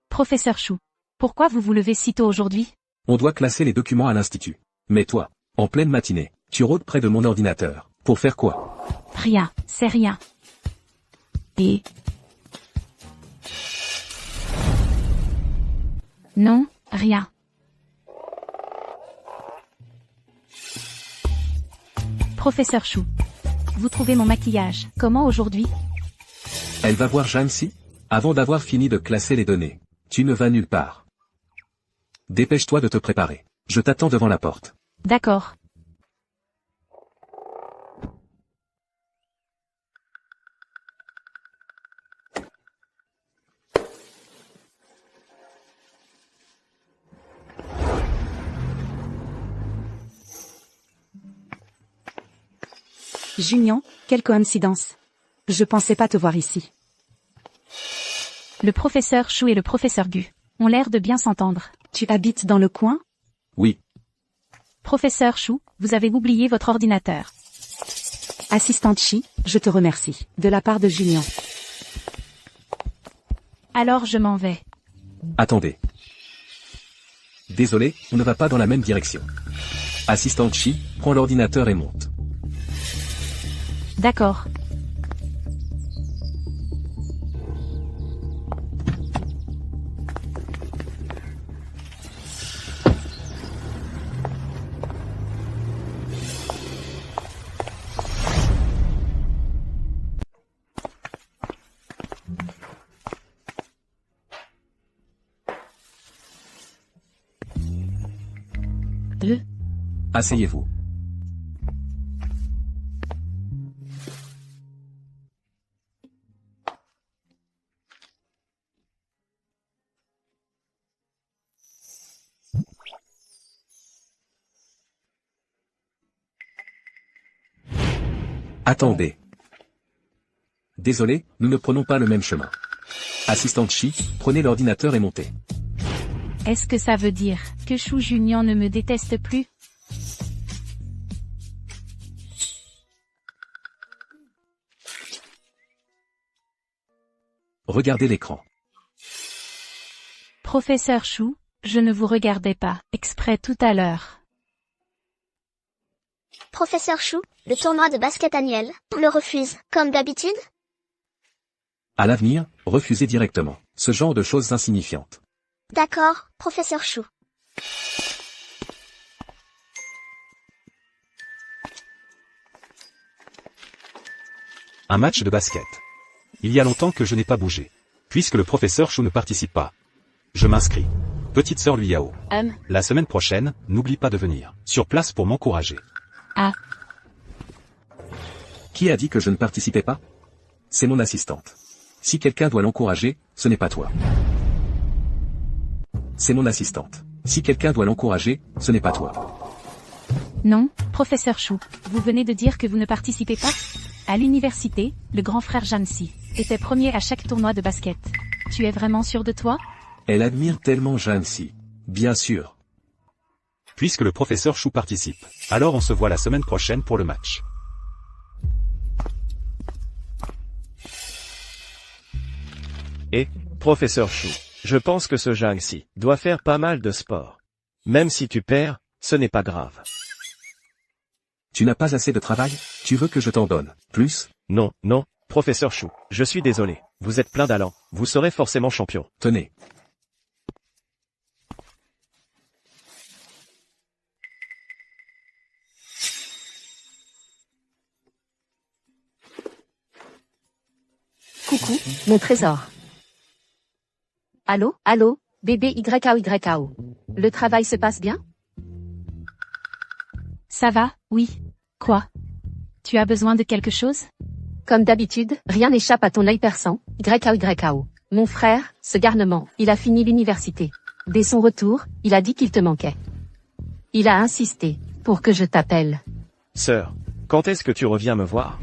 Speaker 2: Professeur Chou. Pourquoi vous vous levez si tôt aujourd'hui?
Speaker 1: On doit classer les documents à l'institut. Mais toi, en pleine matinée, tu rôdes près de mon ordinateur. Pour faire quoi?
Speaker 2: Rien, c'est rien. Et... Non, rien. Professeur Chou. Vous trouvez mon maquillage comment aujourd'hui?
Speaker 1: Elle va voir Jamsi? Avant d'avoir fini de classer les données. Tu ne vas nulle part. Dépêche-toi de te préparer. Je t'attends devant la porte.
Speaker 2: D'accord.
Speaker 6: Junior, quelle coïncidence. Je pensais pas te voir ici.
Speaker 2: Le professeur Chou et le professeur Gu ont l'air de bien s'entendre.
Speaker 6: Tu habites dans le coin?
Speaker 1: Oui.
Speaker 2: Professeur Chou, vous avez oublié votre ordinateur.
Speaker 6: Assistante Chi, je te remercie. De la part de Junior.
Speaker 2: Alors je m'en vais.
Speaker 1: Attendez. Désolé, on ne va pas dans la même direction. Assistante Chi, prends l'ordinateur et monte.
Speaker 2: D'accord.
Speaker 1: Asseyez-vous. Attendez. Désolé, nous ne prenons pas le même chemin. Assistante Chi, prenez l'ordinateur et montez.
Speaker 2: Est-ce que ça veut dire que Shu Junior ne me déteste plus?
Speaker 1: Regardez l'écran.
Speaker 2: Professeur Shu, je ne vous regardais pas exprès tout à l'heure.
Speaker 8: Professeur Chou, le tournoi de basket annuel, on le refuse, comme d'habitude?
Speaker 1: À l'avenir, refusez directement ce genre de choses insignifiantes.
Speaker 8: D'accord, professeur Chou.
Speaker 7: Un match de basket. Il y a longtemps que je n'ai pas bougé. Puisque le professeur Chou ne participe pas. Je m'inscris. Petite sœur Liao. La semaine prochaine, n'oublie pas de venir sur place pour m'encourager.
Speaker 2: Ah.
Speaker 1: Qui a dit que je ne participais pas? C'est mon assistante. Si quelqu'un doit l'encourager, ce n'est pas toi. C'est mon assistante. Si quelqu'un doit l'encourager, ce n'est pas toi.
Speaker 2: Non, professeur Chou, vous venez de dire que vous ne participez pas? À l'université, le grand frère Jansi était premier à chaque tournoi de basket. Tu es vraiment sûr de toi?
Speaker 1: Elle admire tellement Jansi. Bien sûr.
Speaker 7: Puisque le professeur Chou participe, alors on se voit la semaine prochaine pour le match.
Speaker 9: Et, professeur Chou, je pense que ce Jiangxi doit faire pas mal de sport. Même si tu perds, ce n'est pas grave.
Speaker 1: Tu n'as pas assez de travail? Tu veux que je t'en donne plus?
Speaker 9: Non, non, professeur Chou, je suis désolé. Vous êtes plein d'allant, vous serez forcément champion.
Speaker 1: Tenez.
Speaker 6: Coucou, mon trésor. Allô, allô, bébé YAO. Le travail se passe bien?
Speaker 2: Ça va, oui. Quoi? Tu as besoin de quelque chose?
Speaker 6: Comme d'habitude, rien n'échappe à ton œil perçant, YAO. Mon frère, ce garnement, il a fini l'université. Dès son retour, il a dit qu'il te manquait. Il a insisté, pour que je t'appelle.
Speaker 9: Sœur, quand est-ce que tu reviens me voir?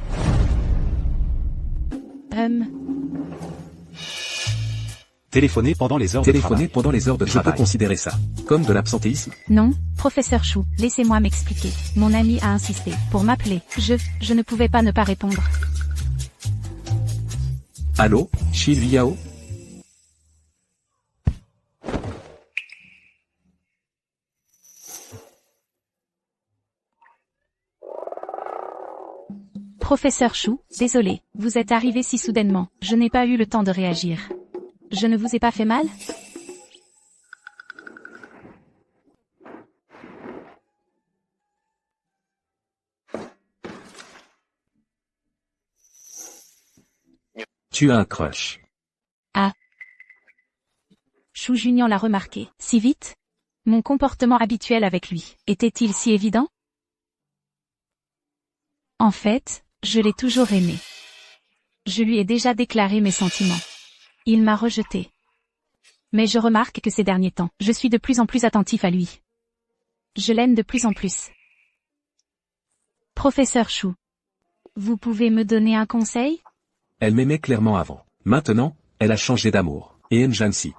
Speaker 7: Téléphoner pendant les heures de travail.
Speaker 1: Pendant les heures de travail. Je peux considérer ça comme de l'absentéisme?
Speaker 2: Non, professeur Chou, laissez-moi m'expliquer. Mon ami a insisté pour m'appeler. Je ne pouvais pas ne pas répondre.
Speaker 1: Allô, Shi Liao?
Speaker 2: Professeur Chou, désolé, vous êtes arrivé si soudainement, je n'ai pas eu le temps de réagir. Je ne vous ai pas fait mal?
Speaker 1: Tu as un crush.
Speaker 2: Ah. Chou Junior l'a remarqué. Si vite? Mon comportement habituel avec lui, était-il si évident? En fait, je l'ai toujours aimé. Je lui ai déjà déclaré mes sentiments. Il m'a rejeté. Mais je remarque que ces derniers temps, je suis de plus en plus attentif à lui. Je l'aime de plus en plus. Professeur Chou, vous pouvez me donner un conseil?
Speaker 1: Elle m'aimait clairement avant. Maintenant, elle a changé d'amour, et aime Jansi.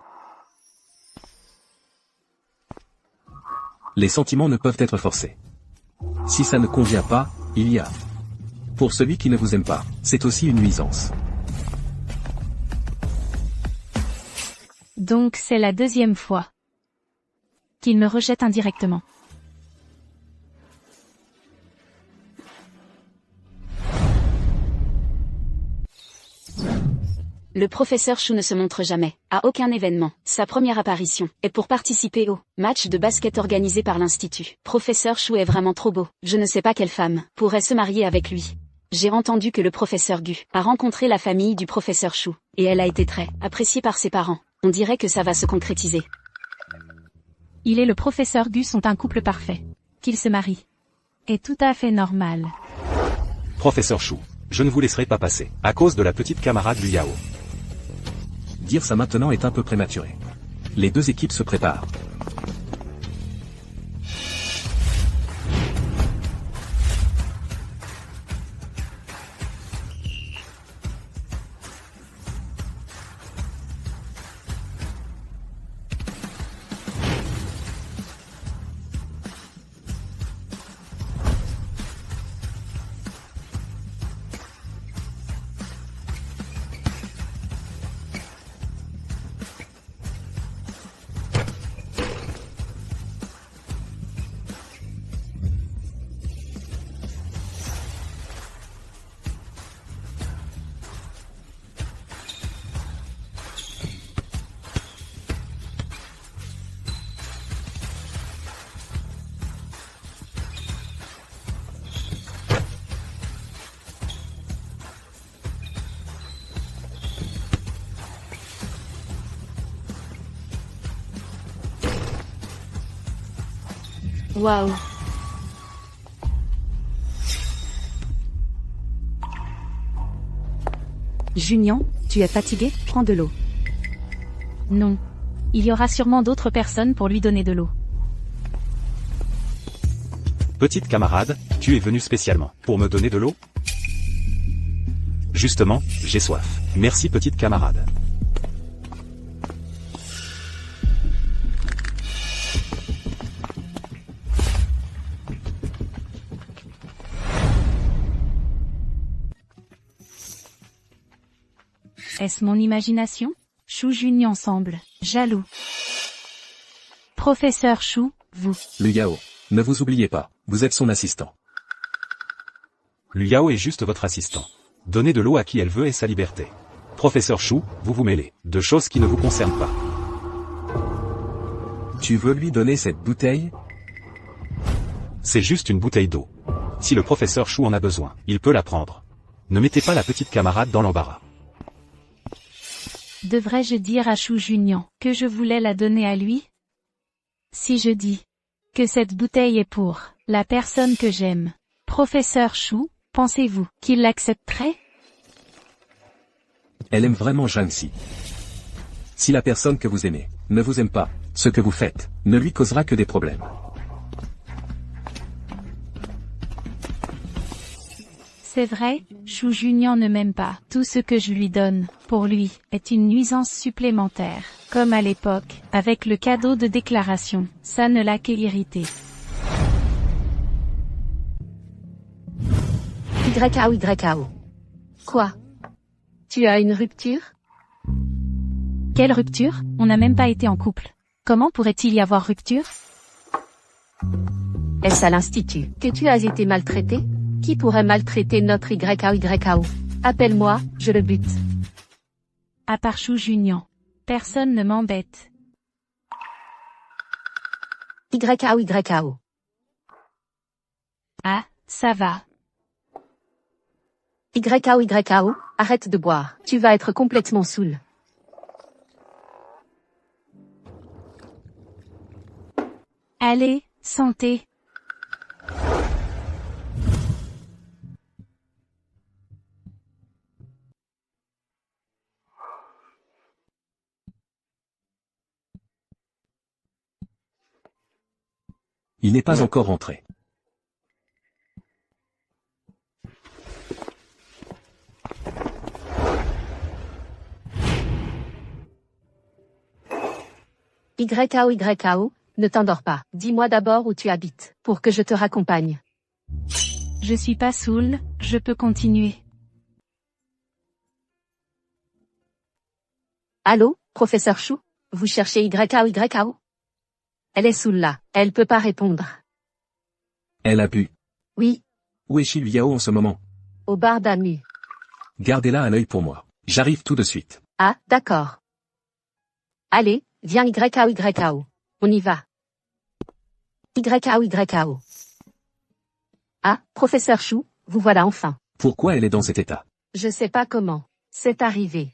Speaker 1: Les sentiments ne peuvent être forcés. Si ça ne convient pas, il y a. Pour celui qui ne vous aime pas, c'est aussi une nuisance.
Speaker 2: Donc c'est la deuxième fois qu'il me rejette indirectement.
Speaker 3: Le professeur Chou ne se montre jamais, à aucun événement. Sa première apparition est pour participer au match de basket organisé par l'Institut. Professeur Chou est vraiment trop beau. Je ne sais pas quelle femme pourrait se marier avec lui. J'ai entendu que le professeur Gu a rencontré la famille du professeur Chou, et elle a été très appréciée par ses parents. On dirait que ça va se concrétiser.
Speaker 2: Il et le professeur Gu sont un couple parfait. Qu'ils se marient est tout à fait normal.
Speaker 7: Professeur Chou, je ne vous laisserai pas passer, à cause de la petite camarade Liao.
Speaker 1: Dire ça maintenant est un peu prématuré. Les deux équipes se préparent.
Speaker 3: Waouh.
Speaker 10: Junian, tu es fatigué? Prends de l'eau.
Speaker 2: Non. Il y aura sûrement d'autres personnes pour lui donner de l'eau.
Speaker 7: Petite camarade, tu es venue spécialement pour me donner de l'eau? Justement, j'ai soif. Merci petite camarade.
Speaker 2: Est-ce mon imagination? Chou Junian semble jaloux. Professeur Chou, vous.
Speaker 1: Lu Yao. Ne vous oubliez pas, vous êtes son assistant.
Speaker 7: Lu Yao est juste votre assistant. Donnez de l'eau à qui elle veut et sa liberté. Professeur Chou, vous vous mêlez de choses qui ne vous concernent pas.
Speaker 1: Tu veux lui donner cette bouteille?
Speaker 7: C'est juste une bouteille d'eau. Si le professeur Chou en a besoin, il peut la prendre. Ne mettez pas la petite camarade dans l'embarras.
Speaker 2: Devrais-je dire à Chou Junian que je voulais la donner à lui? Si je dis que cette bouteille est pour la personne que j'aime, Professeur Chou, pensez-vous qu'il l'accepterait?
Speaker 1: Elle aime vraiment Jiangxi. Si la personne que vous aimez ne vous aime pas, ce que vous faites ne lui causera que des problèmes.
Speaker 2: C'est vrai, Chou Junian ne m'aime pas. Tout ce que je lui donne, pour lui, est une nuisance supplémentaire. Comme à l'époque, avec le cadeau de déclaration, ça ne l'a qu'irrité.
Speaker 6: YAO. Quoi? Tu as une rupture?
Speaker 2: Quelle rupture? On n'a même pas été en couple. Comment pourrait-il y avoir rupture?
Speaker 6: Est-ce à l'institut que tu as été maltraité? Qui pourrait maltraiter notre YAO? Appelle-moi, je le bute.
Speaker 2: À part Chou Junian. Personne ne m'embête.
Speaker 6: YAO.
Speaker 2: Ah, ça va.
Speaker 6: YAO, arrête de boire. Tu vas être complètement saoul.
Speaker 2: Allez, santé.
Speaker 1: Il n'est pas encore rentré.
Speaker 6: YAO, ne t'endors pas. Dis-moi d'abord où tu habites, pour que je te raccompagne.
Speaker 2: Je suis pas saoul, je peux continuer.
Speaker 6: Allô, professeur Chou? Vous cherchez YAO? Elle est saoule là, elle peut pas répondre.
Speaker 1: Elle a bu.
Speaker 6: Oui,
Speaker 1: Où est Shi Yao en ce moment?
Speaker 6: au bar d'Amu.
Speaker 1: Gardez-la à l'œil pour moi. J'arrive tout de suite.
Speaker 6: Ah, d'accord. Allez, viens YAO. On y va. YAO. Ah, professeur Chou, vous voilà enfin.
Speaker 1: Pourquoi elle est dans cet état?
Speaker 6: Je sais pas comment. C'est arrivé.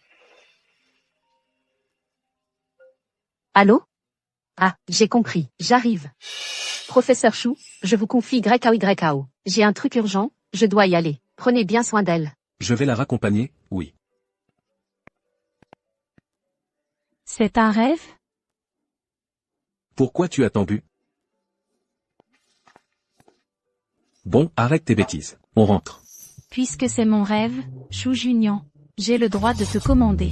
Speaker 6: Allô? Ah, j'ai compris, j'arrive. Professeur Chou, je vous confie YAO. J'ai un truc urgent, je dois y aller. Prenez bien soin d'elle.
Speaker 1: Je vais la raccompagner, oui.
Speaker 2: C'est un rêve?
Speaker 1: Pourquoi tu as tant bu? Bon, arrête tes bêtises. On rentre.
Speaker 2: Puisque c'est mon rêve, Chou Junian, j'ai le droit de te commander.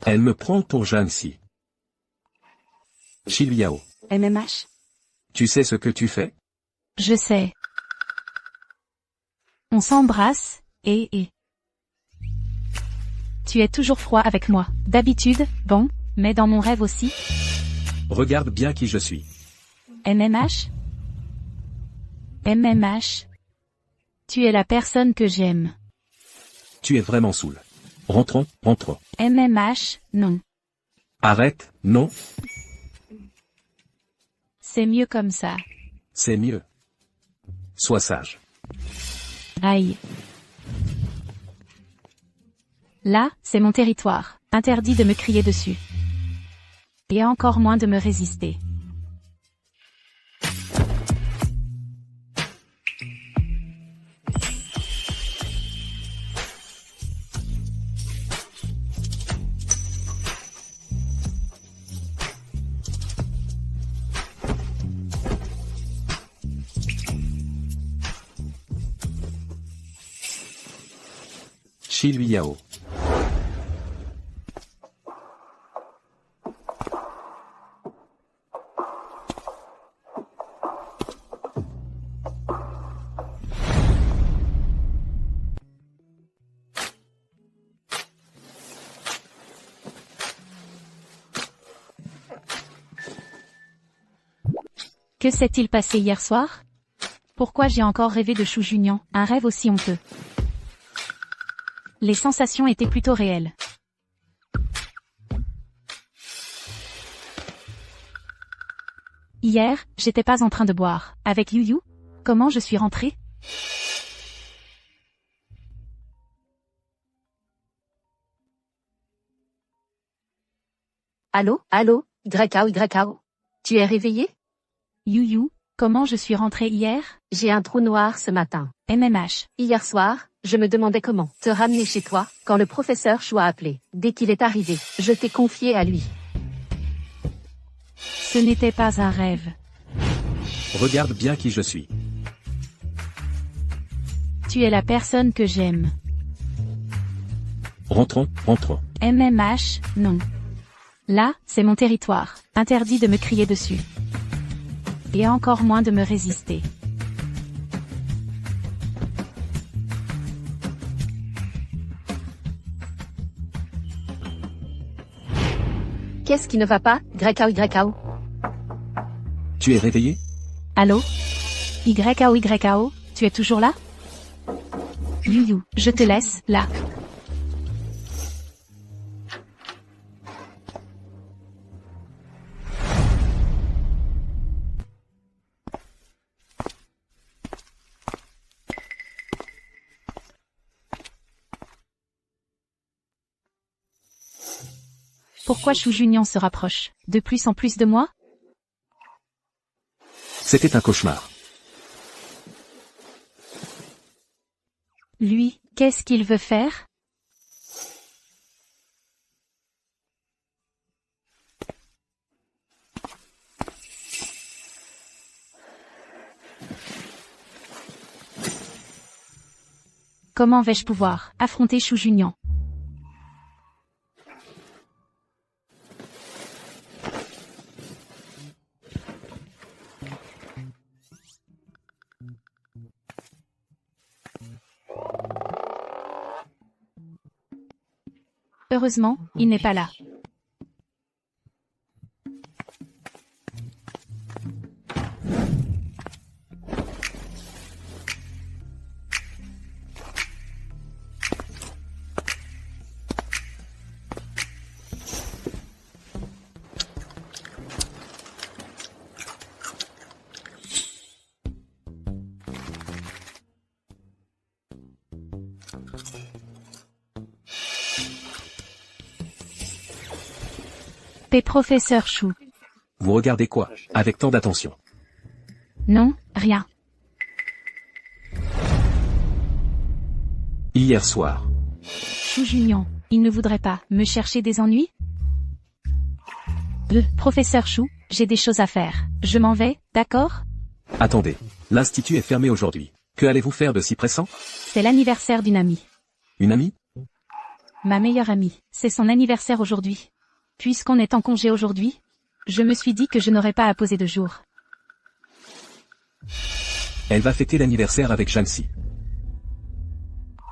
Speaker 1: Elle me prend pour Jiangxi. Shi Yao.
Speaker 10: MMH?
Speaker 1: Tu sais ce que tu fais?
Speaker 2: Je sais. On s'embrasse, et... Tu es toujours froid avec moi. D'habitude, bon, mais dans mon rêve aussi.
Speaker 1: Regarde bien qui je suis.
Speaker 2: MMH? MMH? Tu es la personne que j'aime.
Speaker 1: Tu es vraiment saoul. Rentrons.
Speaker 2: MMH, non.
Speaker 1: Arrête, non.
Speaker 2: C'est mieux comme ça.
Speaker 1: C'est mieux. Sois sage.
Speaker 2: Aïe. Là, c'est mon territoire. Interdit de me crier dessus. Et encore moins de me résister.
Speaker 1: Shi Lui Yao.
Speaker 2: Que s'est-il passé hier soir? Pourquoi j'ai encore rêvé de Shu Junyan, un rêve aussi honteux? Les sensations étaient plutôt réelles. Hier, j'étais pas en train de boire. Avec Yu Yu? Comment je suis rentrée?
Speaker 6: Allô, allô, YKO. Tu es réveillé?
Speaker 2: Yu Yu, comment je suis rentrée hier?
Speaker 6: J'ai un trou noir ce matin.
Speaker 2: MMH.
Speaker 6: Hier soir, je me demandais comment te ramener chez toi, quand le professeur Chou a appelé. Dès qu'il est arrivé, je t'ai confié à lui.
Speaker 2: Ce n'était pas un rêve.
Speaker 1: Regarde bien qui je suis.
Speaker 2: Tu es la personne que j'aime.
Speaker 1: Rentrons, rentrons.
Speaker 2: MMH, non. Là, c'est mon territoire. Interdit de me crier dessus. Et encore moins de me résister.
Speaker 6: Qu'est-ce qui ne va pas, YKO?
Speaker 1: Tu es réveillé?
Speaker 2: Allô? YKO, tu es toujours là? Yu Yu, je te laisse, là. Pourquoi Shu Junyan se rapproche de plus en plus de moi?
Speaker 1: C'était un cauchemar.
Speaker 2: Lui, qu'est-ce qu'il veut faire? Comment vais-je pouvoir affronter Shu Junyan? Heureusement, il n'est pas là. Professeur Chou.
Speaker 1: Vous regardez quoi, avec tant d'attention?
Speaker 2: Non, rien.
Speaker 1: Hier soir.
Speaker 2: Shu Junyan, il ne voudrait pas me chercher des ennuis? Professeur Chou, j'ai des choses à faire. Je m'en vais, d'accord?
Speaker 1: Attendez, l'institut est fermé aujourd'hui. Que allez-vous faire de si pressant?
Speaker 2: C'est l'anniversaire d'une amie.
Speaker 1: Une amie?
Speaker 2: Ma meilleure amie. C'est son anniversaire aujourd'hui. Puisqu'on est en congé aujourd'hui, je me suis dit que je n'aurais pas à poser de jour.
Speaker 1: Elle va fêter l'anniversaire avec Jiangxi.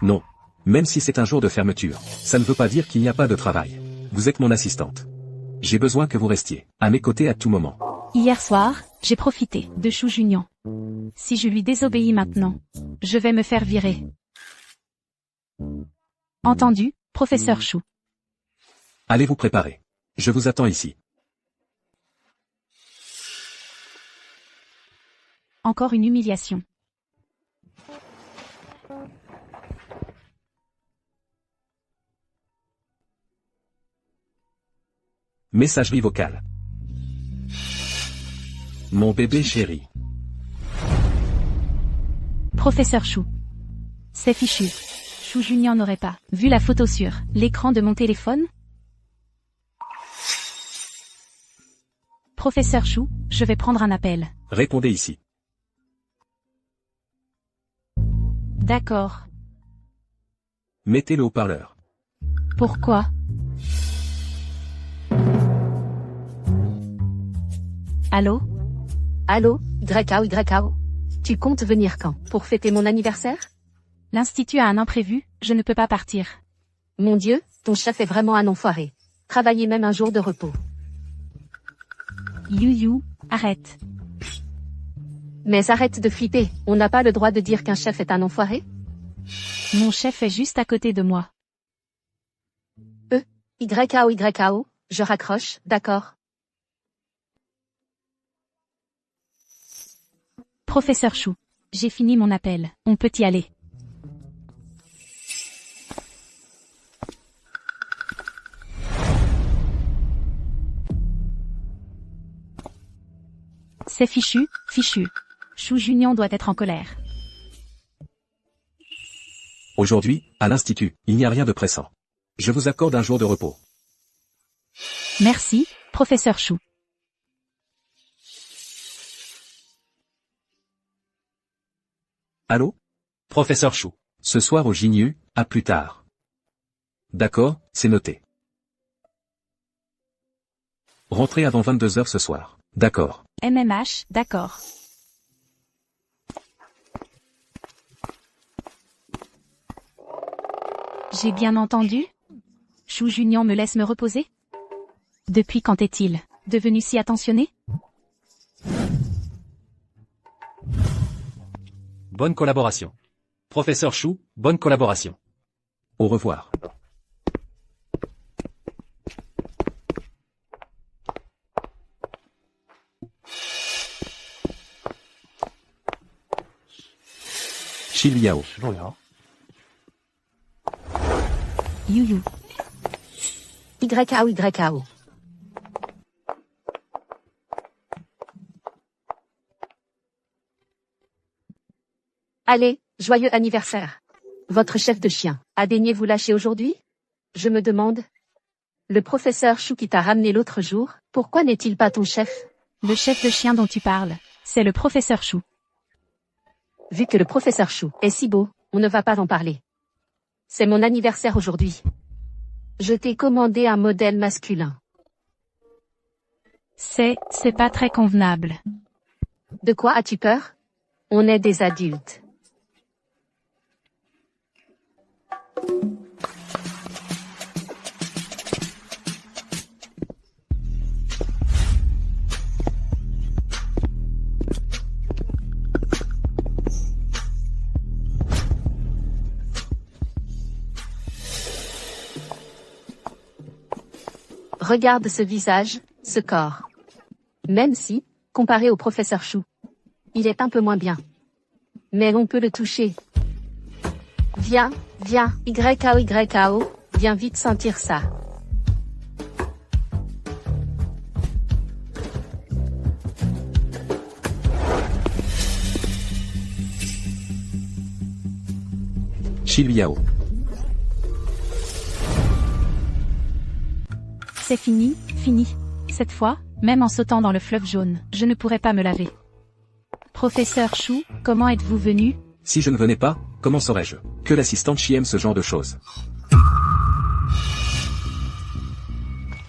Speaker 1: Non. Même si c'est un jour de fermeture, ça ne veut pas dire qu'il n'y a pas de travail. Vous êtes mon assistante. J'ai besoin que vous restiez à mes côtés à tout moment.
Speaker 2: Hier soir, j'ai profité de Shu Junyan. Si je lui désobéis maintenant, je vais me faire virer. Entendu, professeur Chou.
Speaker 1: Allez vous préparer. Je vous attends ici.
Speaker 2: Encore une humiliation.
Speaker 1: Messagerie vocale. Mon bébé chéri.
Speaker 2: Professeur Chou. C'est fichu. Chou Junior n'aurait pas vu la photo sur l'écran de mon téléphone? Professeur Chou, je vais prendre un appel.
Speaker 1: Répondez ici.
Speaker 2: D'accord.
Speaker 1: Mettez le haut-parleur.
Speaker 2: Pourquoi? Allô?
Speaker 6: Allô, YKO. Tu comptes venir quand? Pour fêter mon anniversaire?
Speaker 2: L'institut a un imprévu, je ne peux pas partir.
Speaker 6: Mon Dieu, ton chef est vraiment un enfoiré. Travailler même un jour de repos.
Speaker 2: You, arrête.
Speaker 6: Mais arrête de flipper, on n'a pas le droit de dire qu'un chef est un enfoiré?
Speaker 2: Mon chef est juste à côté de moi.
Speaker 6: YKO, je raccroche, d'accord.
Speaker 2: Professeur Chou. J'ai fini mon appel, on peut y aller. C'est fichu. Chou Junior doit être en colère.
Speaker 1: Aujourd'hui, à l'Institut, il n'y a rien de pressant. Je vous accorde un jour de repos.
Speaker 2: Merci, professeur Chou.
Speaker 1: Allô?
Speaker 5: Professeur Chou.
Speaker 1: Ce soir au Gignu, à plus tard. D'accord, c'est noté. Rentrez avant 22h ce soir. D'accord.
Speaker 2: MMH, d'accord. J'ai bien entendu? Chou Junior me laisse me reposer? Depuis quand est-il devenu si attentionné?
Speaker 5: Bonne collaboration. Professeur Chou, bonne collaboration.
Speaker 1: Au revoir. Chiliao.
Speaker 2: You.
Speaker 6: YKO. Allez, joyeux anniversaire. Votre chef de chien a daigné vous lâcher aujourd'hui? Je me demande. Le professeur Chou qui t'a ramené l'autre jour, pourquoi n'est-il pas ton chef?
Speaker 2: Le chef de chien dont tu parles, c'est le professeur Chou.
Speaker 6: Vu que le professeur Chou est si beau, on ne va pas en parler. C'est mon anniversaire aujourd'hui. Je t'ai commandé un modèle masculin.
Speaker 2: C'est pas très convenable.
Speaker 6: De quoi as-tu peur? On est des adultes. Regarde ce visage, ce corps. Même si, comparé au professeur Chou, il est un peu moins bien. Mais on peut le toucher. Viens, YKO, viens vite sentir ça.
Speaker 1: Chiliao.
Speaker 2: C'est fini. Cette fois, même en sautant dans le fleuve jaune, je ne pourrais pas me laver. Professeur Chou, comment êtes-vous venu?
Speaker 1: Si je ne venais pas, comment saurais-je que l'assistante Chi aime ce genre de choses?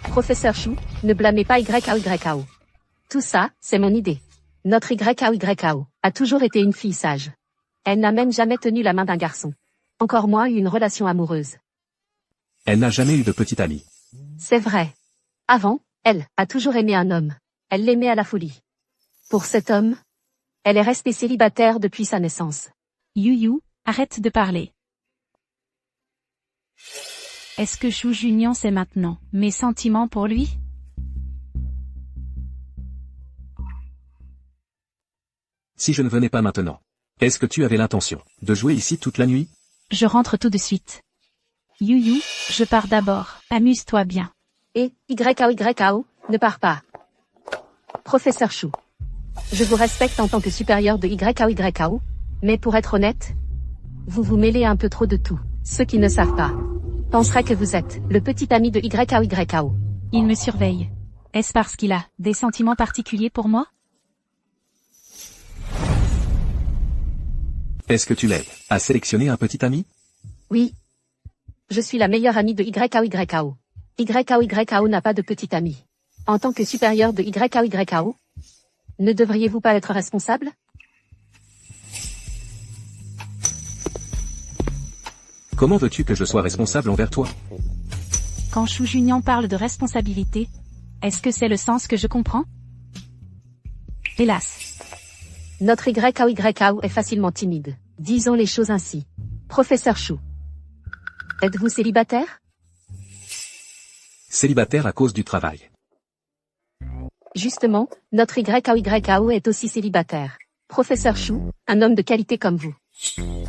Speaker 6: Professeur Chou, ne blâmez pas YKO. Tout ça, c'est mon idée. Notre YKO a toujours été une fille sage. Elle n'a même jamais tenu la main d'un garçon. Encore moins eu une relation amoureuse.
Speaker 1: Elle n'a jamais eu de petite amie.
Speaker 6: C'est vrai. Avant, elle a toujours aimé un homme. Elle l'aimait à la folie. Pour cet homme, elle est restée célibataire depuis sa naissance.
Speaker 2: You, arrête de parler. Est-ce que Chou Junior sait maintenant mes sentiments pour lui?
Speaker 1: Si je ne venais pas maintenant. Est-ce que tu avais l'intention de jouer ici toute la nuit?
Speaker 2: Je rentre tout de suite. You, je pars d'abord. Amuse-toi bien.
Speaker 6: Et, YAO, ne pars pas. Professeur Chou. Je vous respecte en tant que supérieur de YAO, mais pour être honnête, vous vous mêlez un peu trop de tout. Ceux qui ne savent pas penseraient que vous êtes le petit ami de YAO.
Speaker 2: Il me surveille. Est-ce parce qu'il a des sentiments particuliers pour moi?
Speaker 1: Est-ce que tu l'aides à sélectionner un petit ami?
Speaker 6: Oui. Je suis la meilleure amie de YAO. YAO n'a pas de petit ami. En tant que supérieur de YAO, ne devriez-vous pas être responsable?
Speaker 1: Comment veux-tu que je sois responsable envers toi?
Speaker 2: Quand Chou Junior parle de responsabilité, est-ce que c'est le sens que je comprends? Hélas.
Speaker 6: Notre YAO est facilement timide. Disons les choses ainsi. Professeur Chou. Êtes-vous célibataire?
Speaker 1: Célibataire à cause du travail.
Speaker 6: Justement, notre YAO est aussi célibataire. Professeur Chou, un homme de qualité comme vous.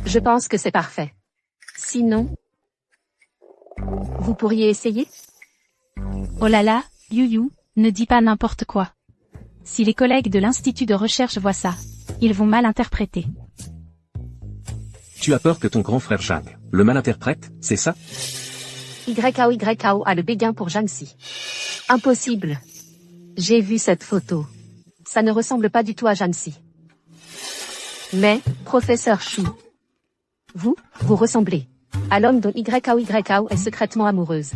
Speaker 6: Je pense que c'est parfait. Sinon, vous pourriez essayer?
Speaker 2: Oh là là, You, ne dis pas n'importe quoi. Si les collègues de l'Institut de recherche voient ça, ils vont mal interpréter.
Speaker 1: Tu as peur que ton grand frère Zhang le mal interprète, c'est ça?
Speaker 6: YAO a le béguin pour Jiangxi. Impossible. J'ai vu cette photo. Ça ne ressemble pas du tout à Jiangxi. Mais, professeur Chou, vous ressemblez à l'homme dont YAO est secrètement amoureuse.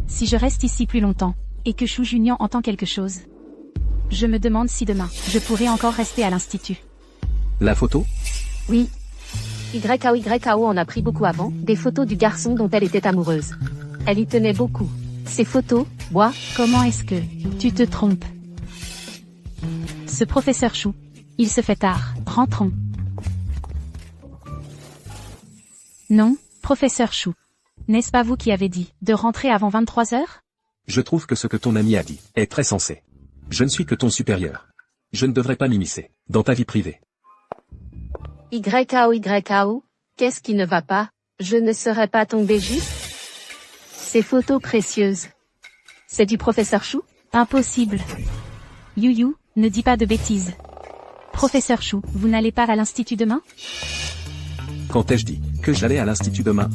Speaker 2: Si je reste ici plus longtemps, et que Chou Junior entend quelque chose, je me demande si demain, je pourrai encore rester à l'Institut.
Speaker 1: La photo?
Speaker 6: Oui. YAO en a pris beaucoup avant, des photos du garçon dont elle était amoureuse. Elle y tenait beaucoup. Ces photos,
Speaker 2: comment est-ce que tu te trompes? Ce professeur Chou, il se fait tard, rentrons. Non, professeur Chou. N'est-ce pas vous qui avez dit de rentrer avant 23 heures?
Speaker 1: Je trouve que ce que ton ami a dit est très sensé. Je ne suis que ton supérieur. Je ne devrais pas m'immiscer dans ta vie privée.
Speaker 6: YAO, qu'est-ce qui ne va pas? Je ne serais pas tombée juste? Ces photos précieuses. C'est du professeur Chou?
Speaker 2: Impossible. You, ne dis pas de bêtises. Professeur Chou, vous n'allez pas à l'Institut demain?
Speaker 1: Quand ai-je dit que j'allais à l'Institut demain?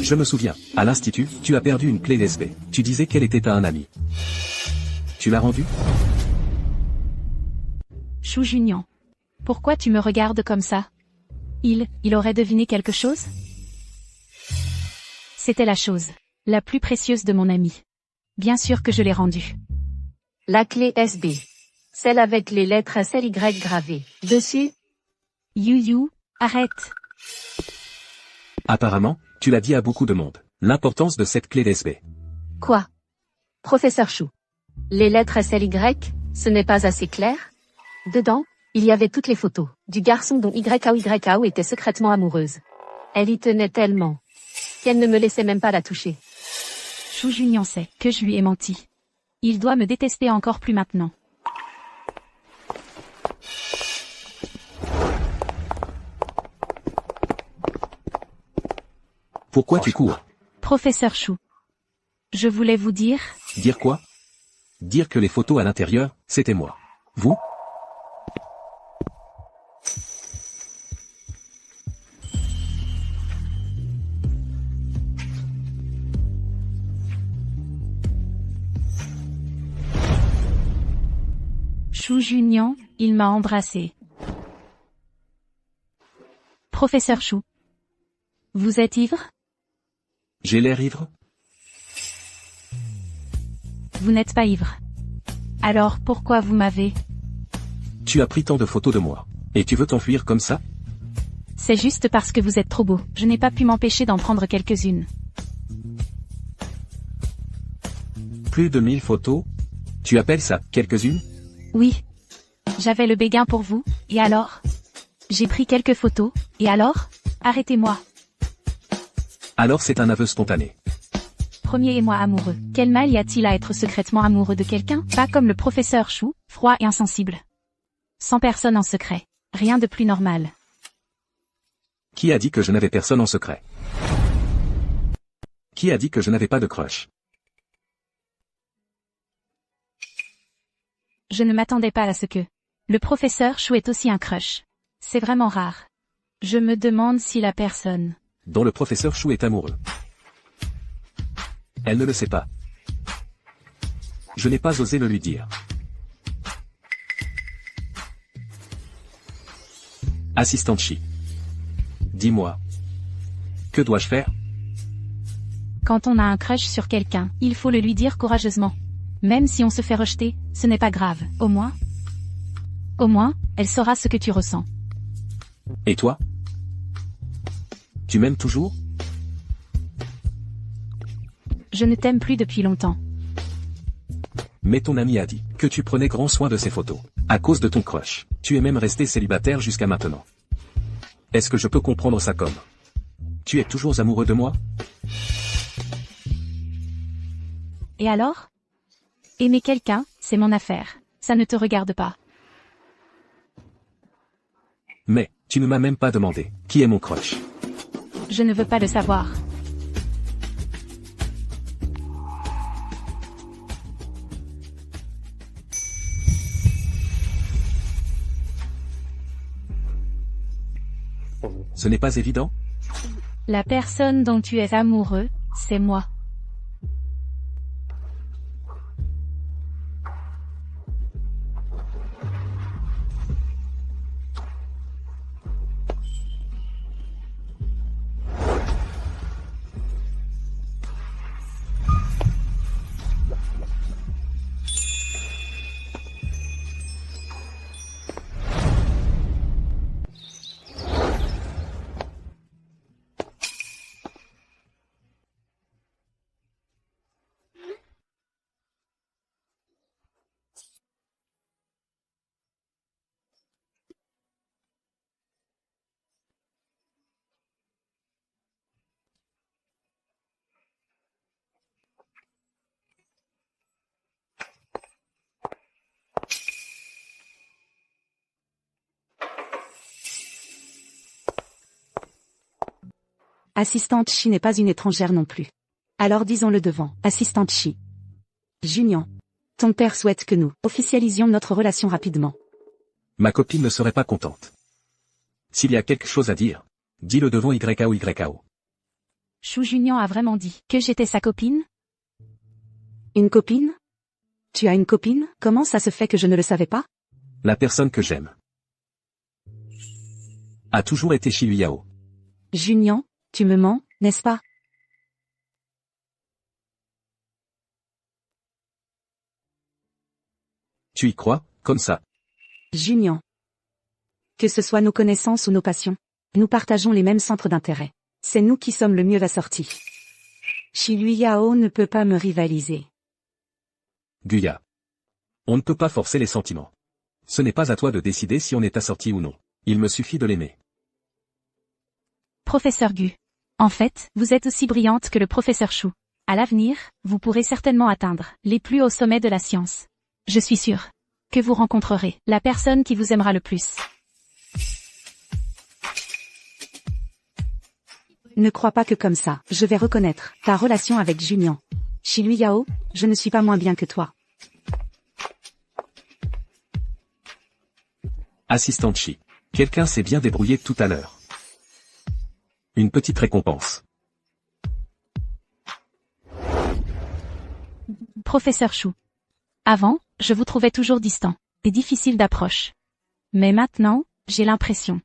Speaker 1: Je me souviens, à l'Institut, tu as perdu une clé USB. Tu disais qu'elle était à un ami. Tu l'as rendue?
Speaker 2: Chou Junior. Pourquoi tu me regardes comme ça? Il aurait deviné quelque chose? C'était la chose la plus précieuse de mon ami. Bien sûr que je l'ai rendue.
Speaker 6: La clé USB. Celle avec les lettres SLY gravées dessus?
Speaker 2: You, arrête.
Speaker 1: Apparemment, tu l'as dit à beaucoup de monde. L'importance de cette clé USB.
Speaker 6: Quoi? Professeur Chou. Les lettres SLY, ce n'est pas assez clair? Dedans, il y avait toutes les photos du garçon dont YAO était secrètement amoureuse. Elle y tenait tellement qu'elle ne me laissait même pas la toucher.
Speaker 2: Chou Junior sait que je lui ai menti. Il doit me détester encore plus maintenant.
Speaker 1: Pourquoi tu cours?
Speaker 2: Professeur Chou. Je voulais vous dire...
Speaker 1: Dire quoi? Dire que les photos à l'intérieur, c'était moi. Vous?
Speaker 2: Chou Junior, il m'a embrassé. Professeur Chou. Vous êtes ivre?
Speaker 1: J'ai l'air ivre?
Speaker 2: Vous n'êtes pas ivre. Alors pourquoi vous m'avez...
Speaker 1: Tu as pris tant de photos de moi. Et tu veux t'enfuir comme ça?
Speaker 2: C'est juste parce que vous êtes trop beau. Je n'ai pas pu m'empêcher d'en prendre quelques-unes.
Speaker 1: Plus de 1000 photos? Tu appelles ça quelques-unes?
Speaker 2: Oui. J'avais le béguin pour vous, et alors? J'ai pris quelques photos, et alors? Arrêtez-moi.
Speaker 1: Alors c'est un aveu spontané.
Speaker 2: premier émoi amoureux. Quel mal y a-t-il à être secrètement amoureux de quelqu'un? Pas comme le professeur Chou, froid et insensible. Sans personne en secret. Rien de plus normal.
Speaker 1: Qui a dit que je n'avais personne en secret? Qui a dit que je n'avais pas de crush?
Speaker 2: Je ne m'attendais pas à ce que le professeur Chou est aussi un crush. C'est vraiment rare. Je me demande si la personne
Speaker 1: dont le professeur Chou est amoureux. Elle ne le sait pas. Je n'ai pas osé le lui dire. Assistante Chi. Dis-moi. Que dois-je faire?
Speaker 2: Quand on a un crush sur quelqu'un, il faut le lui dire courageusement. Même si on se fait rejeter, ce n'est pas grave. Au moins, elle saura ce que tu ressens.
Speaker 1: Et toi? Tu m'aimes toujours?
Speaker 2: Je ne t'aime plus depuis longtemps.
Speaker 1: Mais ton ami a dit que tu prenais grand soin de ses photos. À cause de ton crush, tu es même resté célibataire jusqu'à maintenant. Est-ce que je peux comprendre ça comme tu es toujours amoureux de moi?
Speaker 2: Et alors? Aimer quelqu'un, c'est mon affaire. Ça ne te regarde pas.
Speaker 1: Mais, tu ne m'as même pas demandé qui est mon crush.
Speaker 2: Je ne veux pas le savoir.
Speaker 1: Ce n'est pas évident?
Speaker 2: La personne dont tu es amoureux, c'est moi.
Speaker 10: Assistante Chi n'est pas une étrangère non plus. Alors disons-le devant, Assistante Chi. Junior. Ton père souhaite que nous officialisions notre relation rapidement.
Speaker 1: Ma copine ne serait pas contente. S'il y a quelque chose à dire, dis-le devant YAO.
Speaker 2: Chou Junior a vraiment dit que j'étais sa copine?
Speaker 10: Une copine? Tu as une copine? Comment ça se fait que je ne le savais pas?
Speaker 1: La personne que j'aime a toujours été Yao.
Speaker 10: Junior, tu me mens, n'est-ce pas?
Speaker 1: Tu y crois, comme ça?
Speaker 10: Junior. Que ce soit nos connaissances ou nos passions, nous partageons les mêmes centres d'intérêt. C'est nous qui sommes le mieux assortis. Yao ne peut pas me rivaliser.
Speaker 1: Guya. On ne peut pas forcer les sentiments. Ce n'est pas à toi de décider si on est assorti ou non. Il me suffit de l'aimer.
Speaker 2: Professeur Gu. En fait, vous êtes aussi brillante que le professeur Chou. À l'avenir, vous pourrez certainement atteindre les plus hauts sommets de la science. Je suis sûre que vous rencontrerez la personne qui vous aimera le plus.
Speaker 10: Ne crois pas que comme ça, je vais reconnaître ta relation avec Junior. Yao, je ne suis pas moins bien que toi.
Speaker 1: Assistante Chi. Quelqu'un s'est bien débrouillé tout à l'heure. Une petite récompense.
Speaker 2: Professeur Chou. Avant, je vous trouvais toujours distant et difficile d'approche. Mais maintenant, j'ai l'impression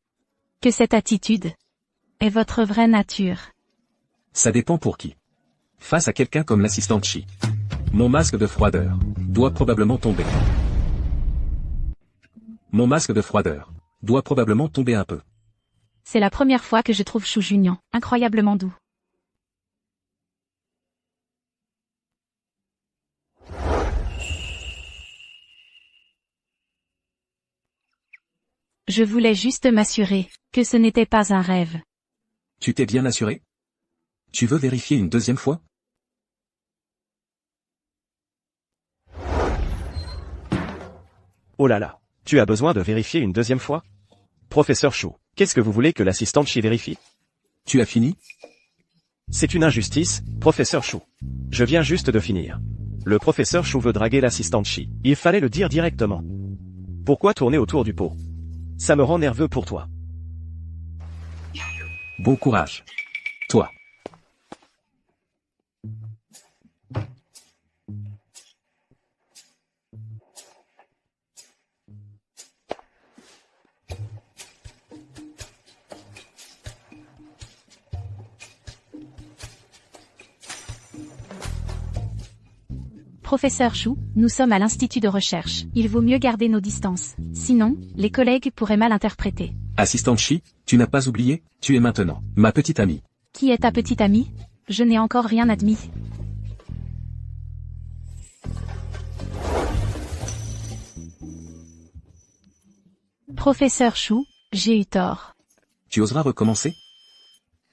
Speaker 2: que cette attitude est votre vraie nature.
Speaker 1: Ça dépend pour qui. Face à quelqu'un comme l'assistante Chi, mon masque de froideur doit probablement tomber. Mon masque de froideur doit probablement tomber un peu.
Speaker 2: C'est la première fois que je trouve Chou Junior incroyablement doux. Je voulais juste m'assurer que ce n'était pas un rêve.
Speaker 1: Tu t'es bien assuré? Tu veux vérifier une deuxième fois?
Speaker 9: Oh là là, tu as besoin de vérifier une deuxième fois? Professeur Chou, qu'est-ce que vous voulez que l'assistante Chi vérifie?
Speaker 1: Tu as fini?
Speaker 9: C'est une injustice, professeur Chou. Je viens juste de finir. Le professeur Chou veut draguer l'assistante Chi. Il fallait le dire directement. Pourquoi tourner autour du pot? Ça me rend nerveux pour toi.
Speaker 1: Bon courage. Toi.
Speaker 2: Professeur Chou, nous sommes à l'institut de recherche. Il vaut mieux garder nos distances. Sinon, les collègues pourraient mal interpréter.
Speaker 1: Assistante Chi, tu n'as pas oublié, tu es maintenant ma petite amie.
Speaker 2: Qui est ta petite amie? Je n'ai encore rien admis. Professeur Chou, j'ai eu tort.
Speaker 1: Tu oseras recommencer?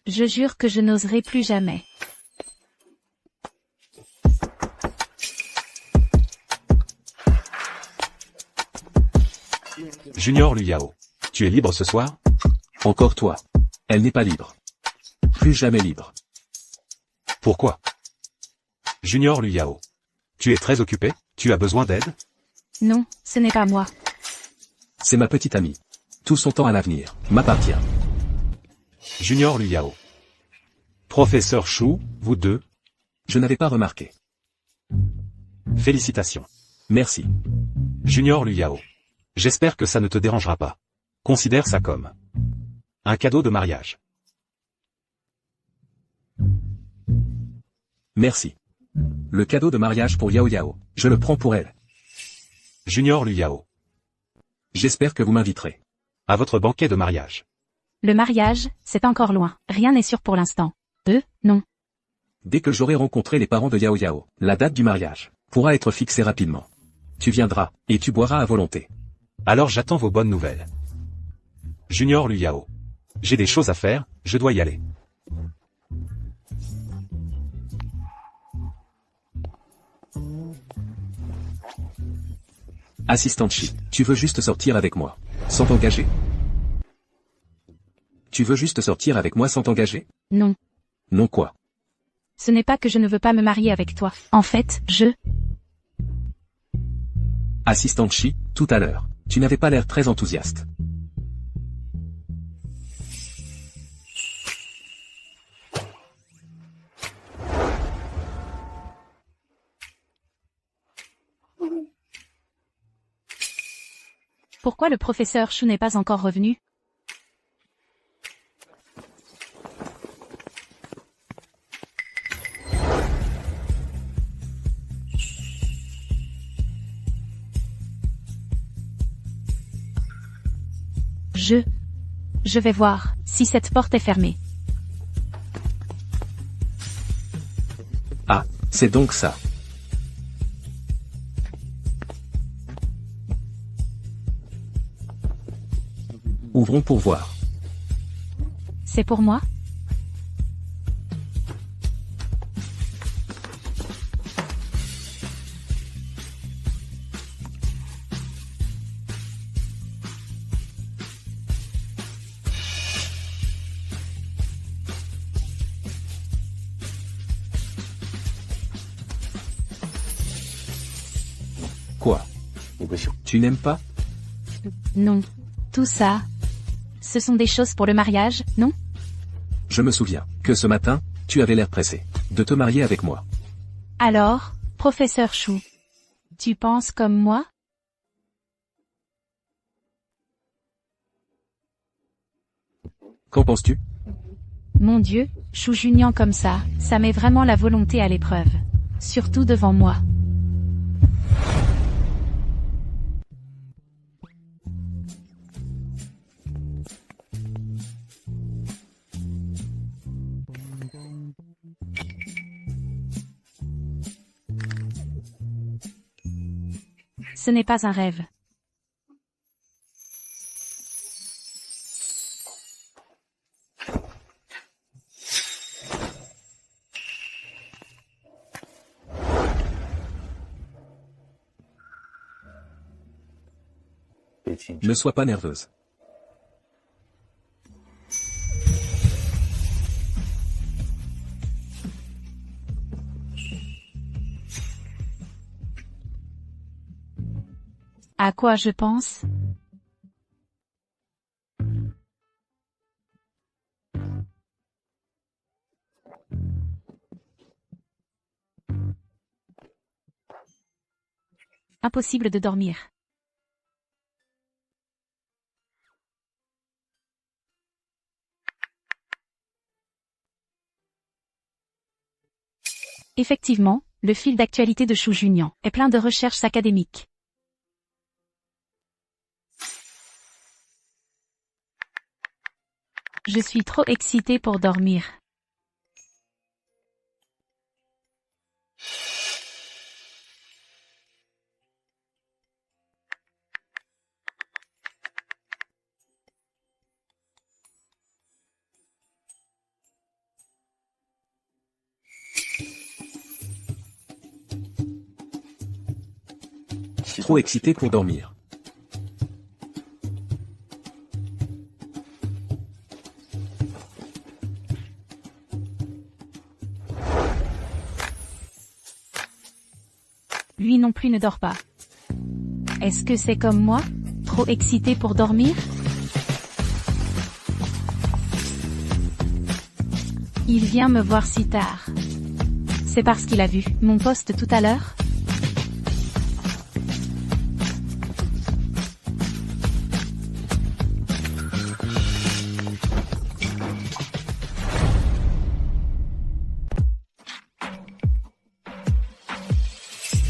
Speaker 2: Je jure que je n'oserai plus jamais.
Speaker 7: Junior Luyao. Tu es libre ce soir?
Speaker 1: Encore toi. Elle n'est pas libre. Plus jamais libre.
Speaker 7: Pourquoi? Junior Luyao. Tu es très occupé? Tu as besoin d'aide?
Speaker 2: Non, ce n'est pas moi.
Speaker 1: C'est ma petite amie. Tout son temps à l'avenir m'appartient.
Speaker 7: Junior Luyao. Professeur Chou, vous deux?
Speaker 1: Je n'avais pas remarqué.
Speaker 7: Félicitations.
Speaker 1: Merci.
Speaker 7: Junior Luyao. J'espère que ça ne te dérangera pas. Considère ça comme un cadeau de mariage.
Speaker 1: Merci. Le cadeau de mariage pour Yao Yao, je le prends pour elle.
Speaker 7: Junior Luyao.
Speaker 1: J'espère que vous m'inviterez.
Speaker 7: À votre banquet de mariage.
Speaker 2: Le mariage, c'est encore loin. Rien n'est sûr pour l'instant. Non.
Speaker 1: Dès que j'aurai rencontré les parents de Yao Yao, la date du mariage pourra être fixée rapidement. Tu viendras, et tu boiras à volonté.
Speaker 7: Alors j'attends vos bonnes nouvelles. Junior Luyao. J'ai des choses à faire, je dois y aller.
Speaker 1: Assistante Chi, tu veux juste sortir avec moi, sans t'engager? Tu veux juste sortir avec moi sans t'engager?
Speaker 2: Non.
Speaker 1: Non quoi?
Speaker 2: Ce n'est pas que je ne veux pas me marier avec toi. En fait,
Speaker 1: Assistante Chi, tout à l'heure, tu n'avais pas l'air très enthousiaste.
Speaker 2: Pourquoi le professeur Chou n'est pas encore revenu? Je vais voir si cette porte est fermée.
Speaker 1: Ah, c'est donc ça. Ouvrons pour voir.
Speaker 2: C'est pour moi?
Speaker 1: Quoi? Tu n'aimes pas?
Speaker 2: Non. Tout ça, ce sont des choses pour le mariage, non?
Speaker 1: Je me souviens que ce matin, tu avais l'air pressé de te marier avec moi.
Speaker 2: Alors, professeur Chou, tu penses comme moi?
Speaker 1: Qu'en penses-tu?
Speaker 2: Mon Dieu, Chou Junior comme ça met vraiment la volonté à l'épreuve. Surtout devant moi. Ce n'est pas un rêve.
Speaker 1: Ne sois pas nerveuse.
Speaker 2: À quoi je pense? Impossible de dormir. Effectivement, le fil d'actualité de Chou Junior est plein de recherches académiques. Je suis trop excitée pour dormir.
Speaker 1: Trop excité pour dormir.
Speaker 2: Lui non plus ne dort pas. Est-ce que c'est comme moi? Trop excité pour dormir? Il vient me voir si tard. C'est parce qu'il a vu mon post tout à l'heure?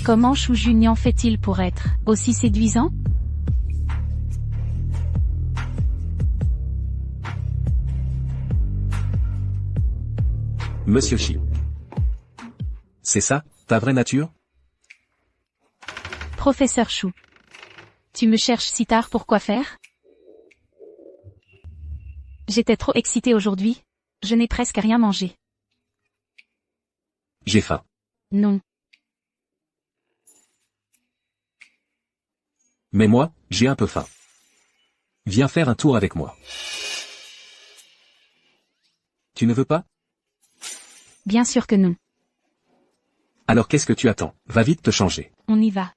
Speaker 2: Comment Chou Junior fait-il pour être aussi séduisant?
Speaker 1: Monsieur Chi. C'est ça, ta vraie nature?
Speaker 2: Professeur Chou. Tu me cherches si tard pour quoi faire? J'étais trop excitée aujourd'hui. Je n'ai presque rien mangé.
Speaker 1: J'ai faim.
Speaker 2: Non.
Speaker 1: Mais moi, j'ai un peu faim. Viens faire un tour avec moi. Tu ne veux pas?
Speaker 2: Bien sûr que non.
Speaker 1: Alors qu'est-ce que tu attends? Va vite te changer.
Speaker 2: On y va.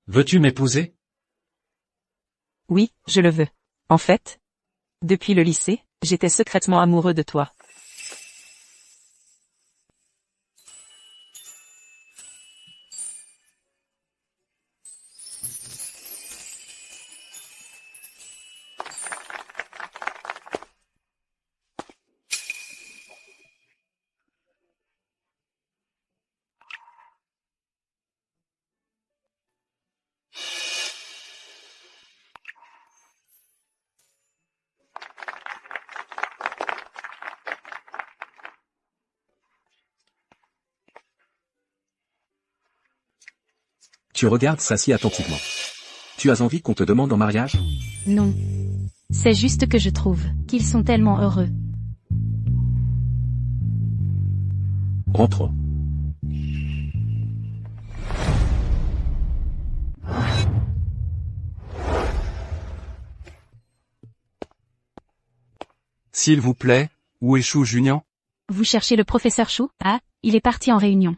Speaker 5: Veux-tu m'épouser?
Speaker 11: Oui, je le veux. En fait, depuis le lycée, j'étais secrètement amoureux de toi.
Speaker 1: Tu regardes ça si attentivement. Tu as envie qu'on te demande en mariage?
Speaker 2: Non. C'est juste que je trouve qu'ils sont tellement heureux.
Speaker 1: Rentrons.
Speaker 12: S'il vous plaît, où est Chou Junior?
Speaker 2: Vous cherchez le professeur Chou? Ah, il est parti en réunion.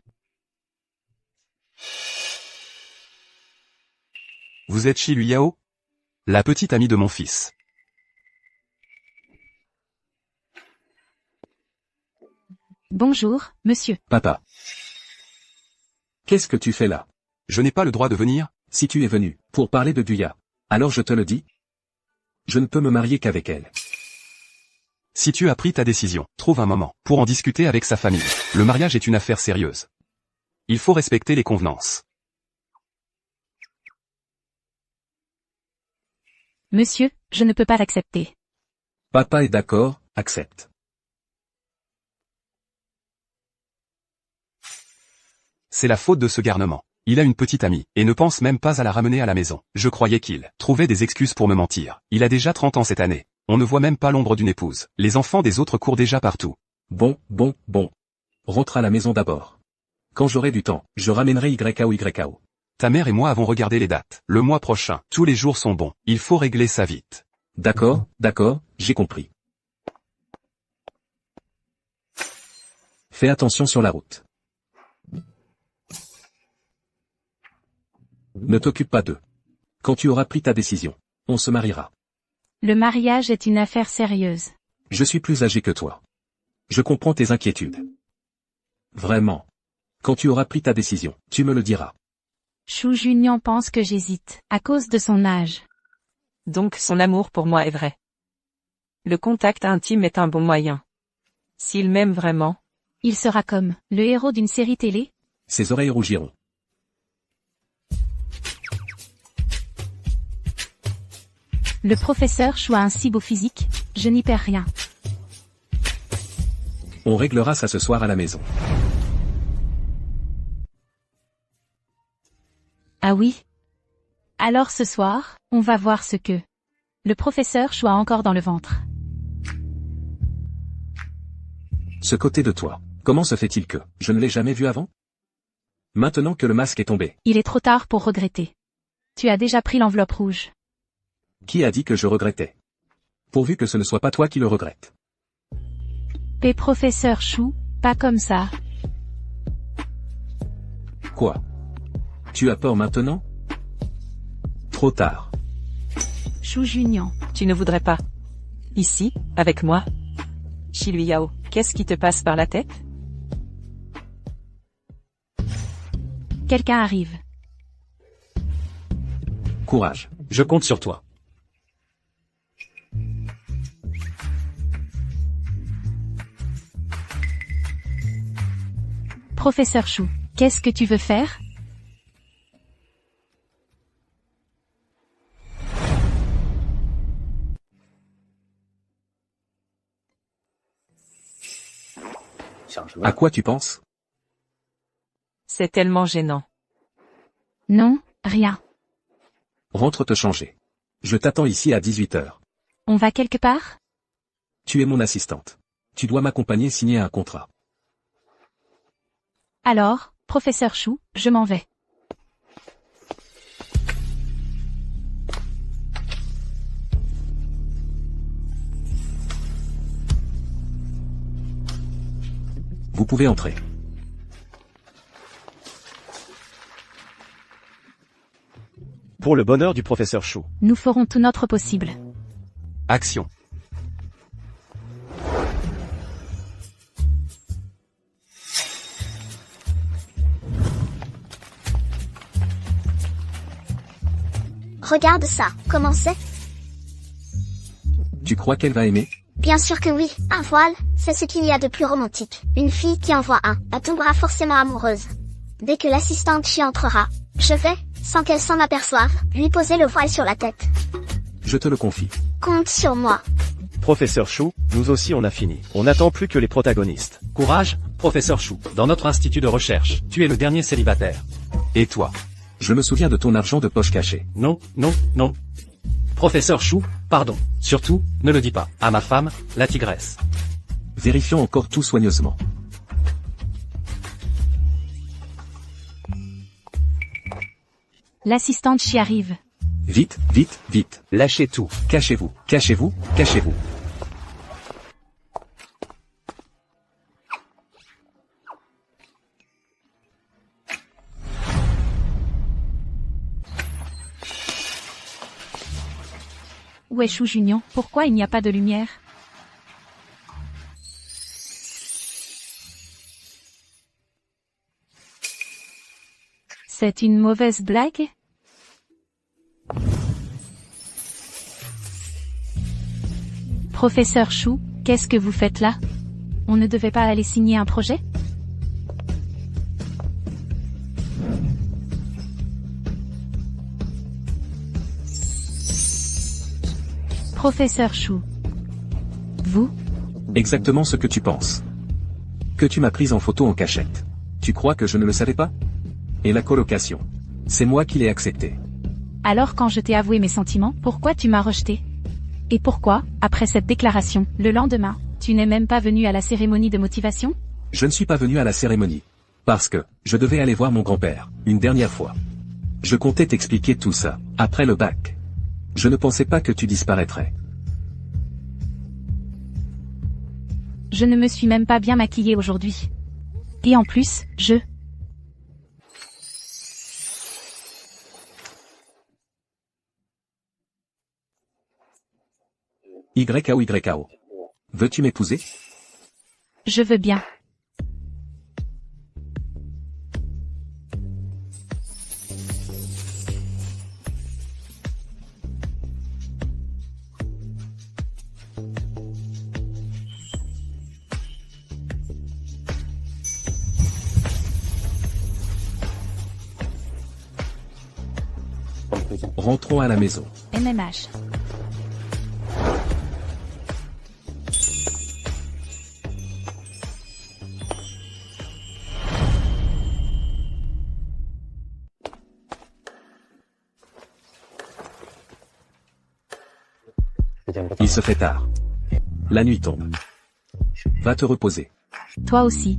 Speaker 12: Vous êtes Chi Luyao? La petite amie de mon fils.
Speaker 2: Bonjour, monsieur.
Speaker 1: Papa. Qu'est-ce que tu fais là?
Speaker 12: Je n'ai pas le droit de venir?
Speaker 1: Si tu es venu, pour parler de Duya. Alors je te le dis. Je ne peux me marier qu'avec elle.
Speaker 12: Si tu as pris ta décision, trouve un moment, pour en discuter avec sa famille. Le mariage est une affaire sérieuse. Il faut respecter les convenances.
Speaker 2: Monsieur, je ne peux pas l'accepter.
Speaker 1: Papa est d'accord, accepte.
Speaker 12: C'est la faute de ce garnement. Il a une petite amie, et ne pense même pas à la ramener à la maison. Je croyais qu'il trouvait des excuses pour me mentir. Il a déjà 30 ans cette année. On ne voit même pas l'ombre d'une épouse. Les enfants des autres courent déjà partout.
Speaker 1: Bon. Rentre à la maison d'abord. Quand j'aurai du temps, je ramènerai YKO.
Speaker 12: Ta mère et moi avons regardé les dates. Le mois prochain, tous les jours sont bons. Il faut régler ça vite.
Speaker 1: D'accord, j'ai compris. Fais attention sur la route. Ne t'occupe pas d'eux. Quand tu auras pris ta décision, on se mariera.
Speaker 2: Le mariage est une affaire sérieuse.
Speaker 1: Je suis plus âgé que toi. Je comprends tes inquiétudes. Vraiment. Quand tu auras pris ta décision, tu me le diras.
Speaker 2: Shu Junyan pense que j'hésite, à cause de son âge.
Speaker 11: Donc son amour pour moi est vrai. Le contact intime est un bon moyen. S'il m'aime vraiment,
Speaker 2: il sera comme le héros d'une série télé.
Speaker 1: Ses oreilles rougiront.
Speaker 2: Le professeur Shu a un si beau physique, je n'y perds rien.
Speaker 1: On réglera ça ce soir à la maison.
Speaker 2: Ah oui? Alors ce soir, on va voir ce que le professeur Shu a encore dans le ventre.
Speaker 1: Ce côté de toi, comment se fait-il que je ne l'ai jamais vu avant? Maintenant que le masque est tombé.
Speaker 2: Il est trop tard pour regretter. Tu as déjà pris l'enveloppe rouge.
Speaker 1: Qui a dit que je regrettais? Pourvu que ce ne soit pas toi qui le regrette.
Speaker 2: Et professeur Shu, pas comme ça.
Speaker 1: Quoi? Tu as peur maintenant? Trop tard.
Speaker 2: Shu Junyan.
Speaker 11: Tu ne voudrais pas. Ici, avec moi? Shi Luyao, qu'est-ce qui te passe par la tête?
Speaker 2: Quelqu'un arrive.
Speaker 1: Courage.
Speaker 5: Je compte sur toi.
Speaker 2: Professeur Shu, qu'est-ce que tu veux faire?
Speaker 1: À quoi tu penses?
Speaker 11: C'est tellement gênant.
Speaker 2: Non, rien.
Speaker 1: Rentre te changer. Je t'attends ici à 18h.
Speaker 2: On va quelque part?
Speaker 1: Tu es mon assistante. Tu dois m'accompagner signer un contrat.
Speaker 2: Alors, professeur Shu, je m'en vais.
Speaker 1: Vous pouvez entrer.
Speaker 9: Pour le bonheur du professeur Shu.
Speaker 2: Nous ferons tout notre possible.
Speaker 12: Action.
Speaker 8: Regarde ça, comment c'est?
Speaker 1: Tu crois qu'elle va aimer?
Speaker 8: Bien sûr que oui, un voile, c'est ce qu'il y a de plus romantique. Une fille qui envoie un, elle tombera forcément amoureuse. Dès que l'assistante Chi entrera, je vais, sans qu'elle s'en aperçoive, lui poser le voile sur la tête.
Speaker 1: Je te le confie.
Speaker 8: Compte sur moi.
Speaker 9: Professeur Shu, nous aussi on a fini. On n'attend plus que les protagonistes.
Speaker 5: Courage, professeur Shu. Dans notre institut de recherche, tu es le dernier célibataire.
Speaker 12: Et toi?
Speaker 1: Je me souviens de ton argent de poche caché.
Speaker 5: Non. Professeur Shu, pardon. Surtout, ne le dis pas. À ma femme, la tigresse.
Speaker 1: Vérifions encore tout soigneusement.
Speaker 2: L'assistante Chi arrive.
Speaker 1: Vite. Lâchez tout. Cachez-vous.
Speaker 2: Où est Shu Junyan? Pourquoi il n'y a pas de lumière? C'est une mauvaise blague? Professeur Shu, qu'est-ce que vous faites là? On ne devait pas aller signer un projet? Professeur Shu. Vous?
Speaker 1: Exactement ce que tu penses. Que tu m'as prise en photo en cachette. Tu crois que je ne le savais pas? Et la colocation. C'est moi qui l'ai accepté.
Speaker 2: Alors quand je t'ai avoué mes sentiments, pourquoi tu m'as rejeté? Et pourquoi, après cette déclaration, le lendemain, tu n'es même pas venu à la cérémonie de motivation?
Speaker 1: Je ne suis pas venu à la cérémonie. Parce que, je devais aller voir mon grand-père, une dernière fois. Je comptais t'expliquer tout ça, après le bac. Je ne pensais pas que tu disparaîtrais.
Speaker 2: Je ne me suis même pas bien maquillée aujourd'hui. Et en plus,
Speaker 1: YKO. Veux-tu m'épouser?
Speaker 2: Je veux bien.
Speaker 1: Rentrons à la maison.
Speaker 2: MMH.
Speaker 1: Il se fait tard. La nuit tombe. Va te reposer.
Speaker 2: Toi aussi.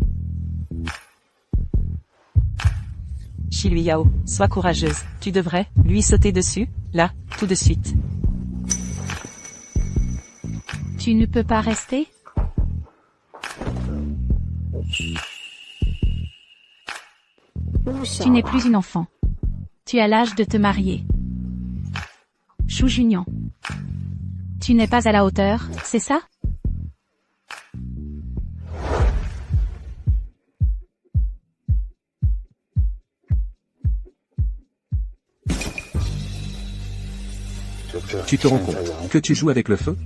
Speaker 11: Shiluyao, sois courageuse. Tu devrais, lui sauter dessus, là, tout de suite.
Speaker 2: Tu ne peux pas rester? Tu n'es plus une enfant. Tu as l'âge de te marier. Chou Junior. Tu n'es pas à la hauteur, c'est ça?
Speaker 1: Tu te rends compte que tu joues avec le feu?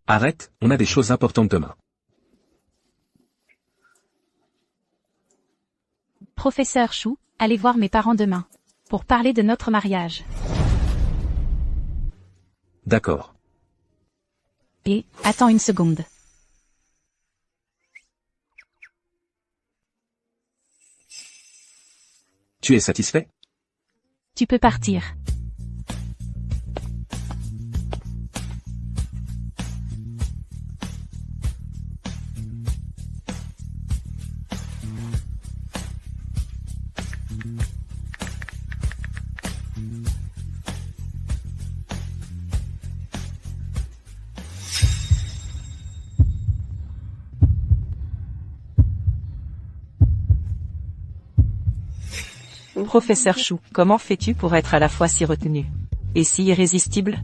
Speaker 1: Arrête, on a des choses importantes demain.
Speaker 2: Professeur Chou, allez voir mes parents demain. Pour parler de notre mariage.
Speaker 1: D'accord.
Speaker 2: Et, attends une seconde.
Speaker 1: Tu es satisfait?
Speaker 2: Tu peux partir.
Speaker 11: Professeur Chou, comment fais-tu pour être à la fois si retenu et si irrésistible?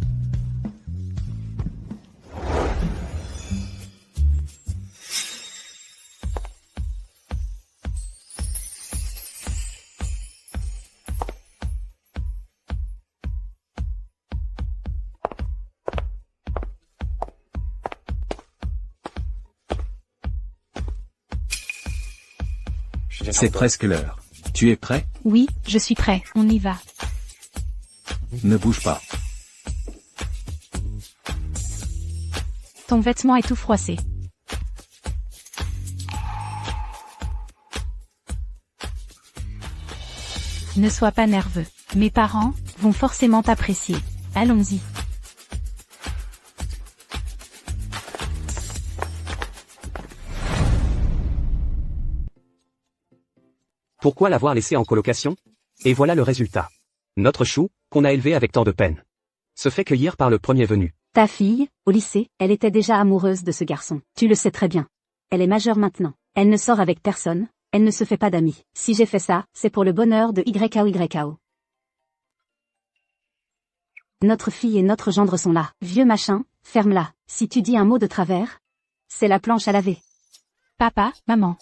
Speaker 1: C'est presque l'heure. Tu es prêt?
Speaker 2: Oui, je suis prêt, on y va.
Speaker 1: Ne bouge pas.
Speaker 2: Ton vêtement est tout froissé. Ne sois pas nerveux. Mes parents vont forcément t'apprécier. Allons-y.
Speaker 13: Pourquoi l'avoir laissé en colocation? Et voilà le résultat. Notre Chou, qu'on a élevé avec tant de peine, se fait cueillir par le premier venu.
Speaker 6: Ta fille, au lycée, elle était déjà amoureuse de ce garçon. Tu le sais très bien. Elle est majeure maintenant. Elle ne sort avec personne, elle ne se fait pas d'amis. Si j'ai fait ça, c'est pour le bonheur de YKO. Notre fille et notre gendre sont là. Vieux machin, ferme-la. Si tu dis un mot de travers, c'est la planche à laver.
Speaker 2: Papa, maman.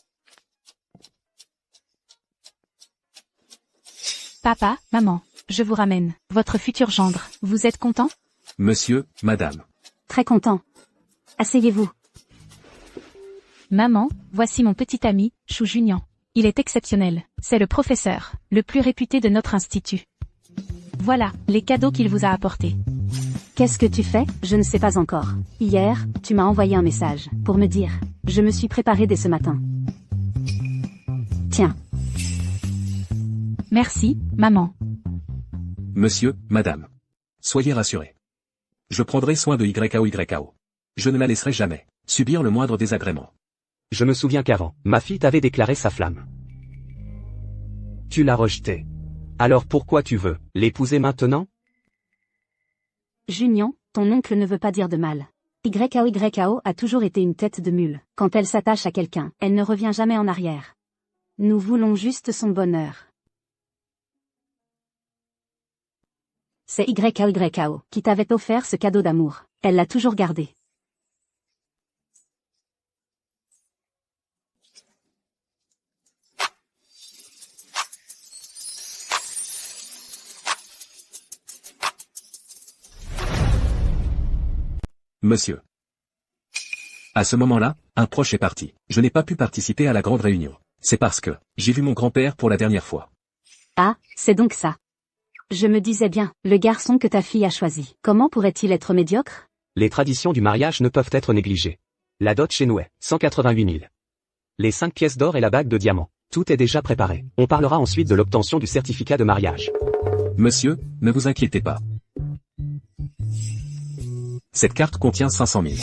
Speaker 2: Papa, maman, je vous ramène. Votre futur gendre. Vous êtes content?
Speaker 1: Monsieur, madame.
Speaker 6: Très content. Asseyez-vous.
Speaker 2: Maman, voici mon petit ami, Chou Junior. Il est exceptionnel. C'est le professeur, le plus réputé de notre institut. Voilà, les cadeaux qu'il vous a apportés.
Speaker 6: Qu'est-ce que tu fais? Je ne sais pas encore. Hier, tu m'as envoyé un message, pour me dire. Je me suis préparée dès ce matin. Tiens.
Speaker 2: Merci, maman.
Speaker 1: Monsieur, madame. Soyez rassurés. Je prendrai soin de YAO. Je ne la laisserai jamais subir le moindre désagrément.
Speaker 13: Je me souviens qu'avant, ma fille t'avait déclaré sa flamme. Tu l'as rejetée. Alors pourquoi tu veux l'épouser maintenant?
Speaker 6: Junior, ton oncle ne veut pas dire de mal. YAO a toujours été une tête de mule. Quand elle s'attache à quelqu'un, elle ne revient jamais en arrière. Nous voulons juste son bonheur. C'est YAO qui t'avait offert ce cadeau d'amour. Elle l'a toujours gardé.
Speaker 1: Monsieur. À ce moment-là, un proche est parti. Je n'ai pas pu participer à la grande réunion. C'est parce que j'ai vu mon grand-père pour la dernière fois.
Speaker 6: Ah, c'est donc ça. Je me disais bien, le garçon que ta fille a choisi, comment pourrait-il être médiocre?
Speaker 13: Les traditions du mariage ne peuvent être négligées. La dot chez nous est 188 000. Les 5 pièces d'or et la bague de diamant. Tout est déjà préparé. On parlera ensuite de l'obtention du certificat de mariage.
Speaker 1: Monsieur, ne vous inquiétez pas. Cette carte contient 500 000.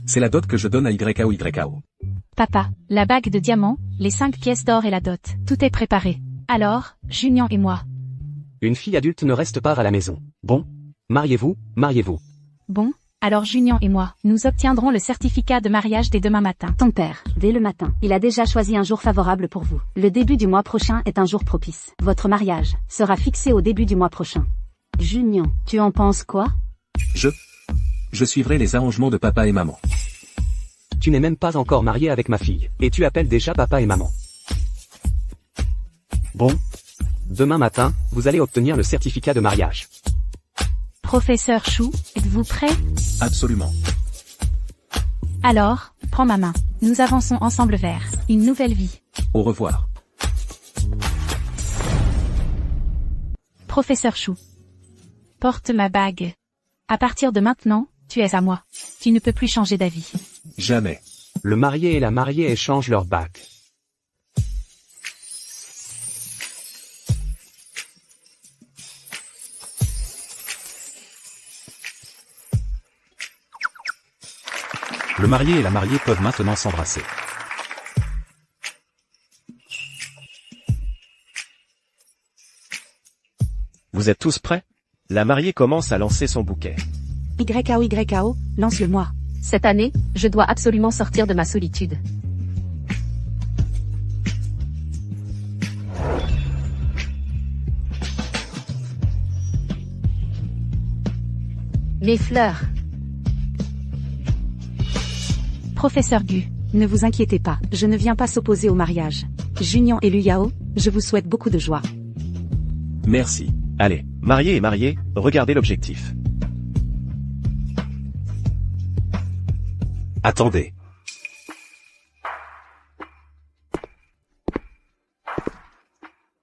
Speaker 1: C'est la dot que je donne à YAO.
Speaker 2: Papa, la bague de diamant, les 5 pièces d'or et la dot, tout est préparé. Alors, Junior et moi.
Speaker 13: Une fille adulte ne reste pas à la maison. Bon, mariez-vous.
Speaker 2: Bon, alors Junior et moi, nous obtiendrons le certificat de mariage dès demain matin.
Speaker 6: Ton père, dès le matin, il a déjà choisi un jour favorable pour vous. Le début du mois prochain est un jour propice. Votre mariage sera fixé au début du mois prochain. Junior, tu en penses quoi?
Speaker 1: Je suivrai les arrangements de papa et maman.
Speaker 13: Tu n'es même pas encore marié avec ma fille, et tu appelles déjà papa et maman. Bon. Demain matin, vous allez obtenir le certificat de mariage.
Speaker 2: Professeur Chou, êtes-vous prêt?
Speaker 1: Absolument.
Speaker 2: Alors, prends ma main. Nous avançons ensemble vers une nouvelle vie.
Speaker 1: Au revoir.
Speaker 2: Professeur Chou. Porte ma bague. À partir de maintenant, tu es à moi. Tu ne peux plus changer d'avis.
Speaker 1: Jamais.
Speaker 13: Le marié et la mariée échangent leur bague.
Speaker 7: Le marié et la mariée peuvent maintenant s'embrasser.
Speaker 9: Vous êtes tous prêts? La mariée commence à lancer son bouquet.
Speaker 10: YAO, lance-le-moi.
Speaker 6: Cette année, je dois absolument sortir de ma solitude. Mes fleurs.
Speaker 2: Professeur Gu.
Speaker 10: Ne vous inquiétez pas, je ne viens pas s'opposer au mariage. Junior et Luyao, je vous souhaite beaucoup de joie.
Speaker 1: Merci.
Speaker 9: Allez, marié et mariée, regardez l'objectif.
Speaker 7: Attendez.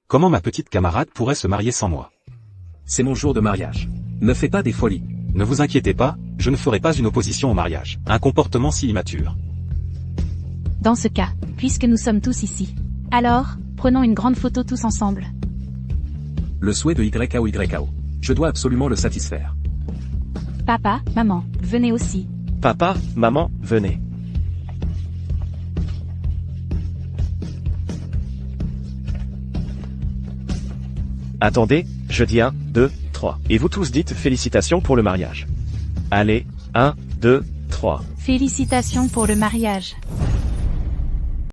Speaker 7: Comment ma petite camarade pourrait se marier sans moi?
Speaker 1: C'est mon jour de mariage. Ne fais pas des folies.
Speaker 7: Ne vous inquiétez pas, je ne ferai pas une opposition au mariage. Un comportement si immature.
Speaker 2: Dans ce cas, puisque nous sommes tous ici. Alors, prenons une grande photo tous ensemble.
Speaker 1: Le souhait de YAO. Je dois absolument le satisfaire.
Speaker 2: Papa, maman, venez aussi.
Speaker 9: Papa, maman, venez. Attendez, je dis 1, 2, 3. Et vous tous dites félicitations pour le mariage. Allez, 1, 2, 3.
Speaker 2: Félicitations pour le mariage.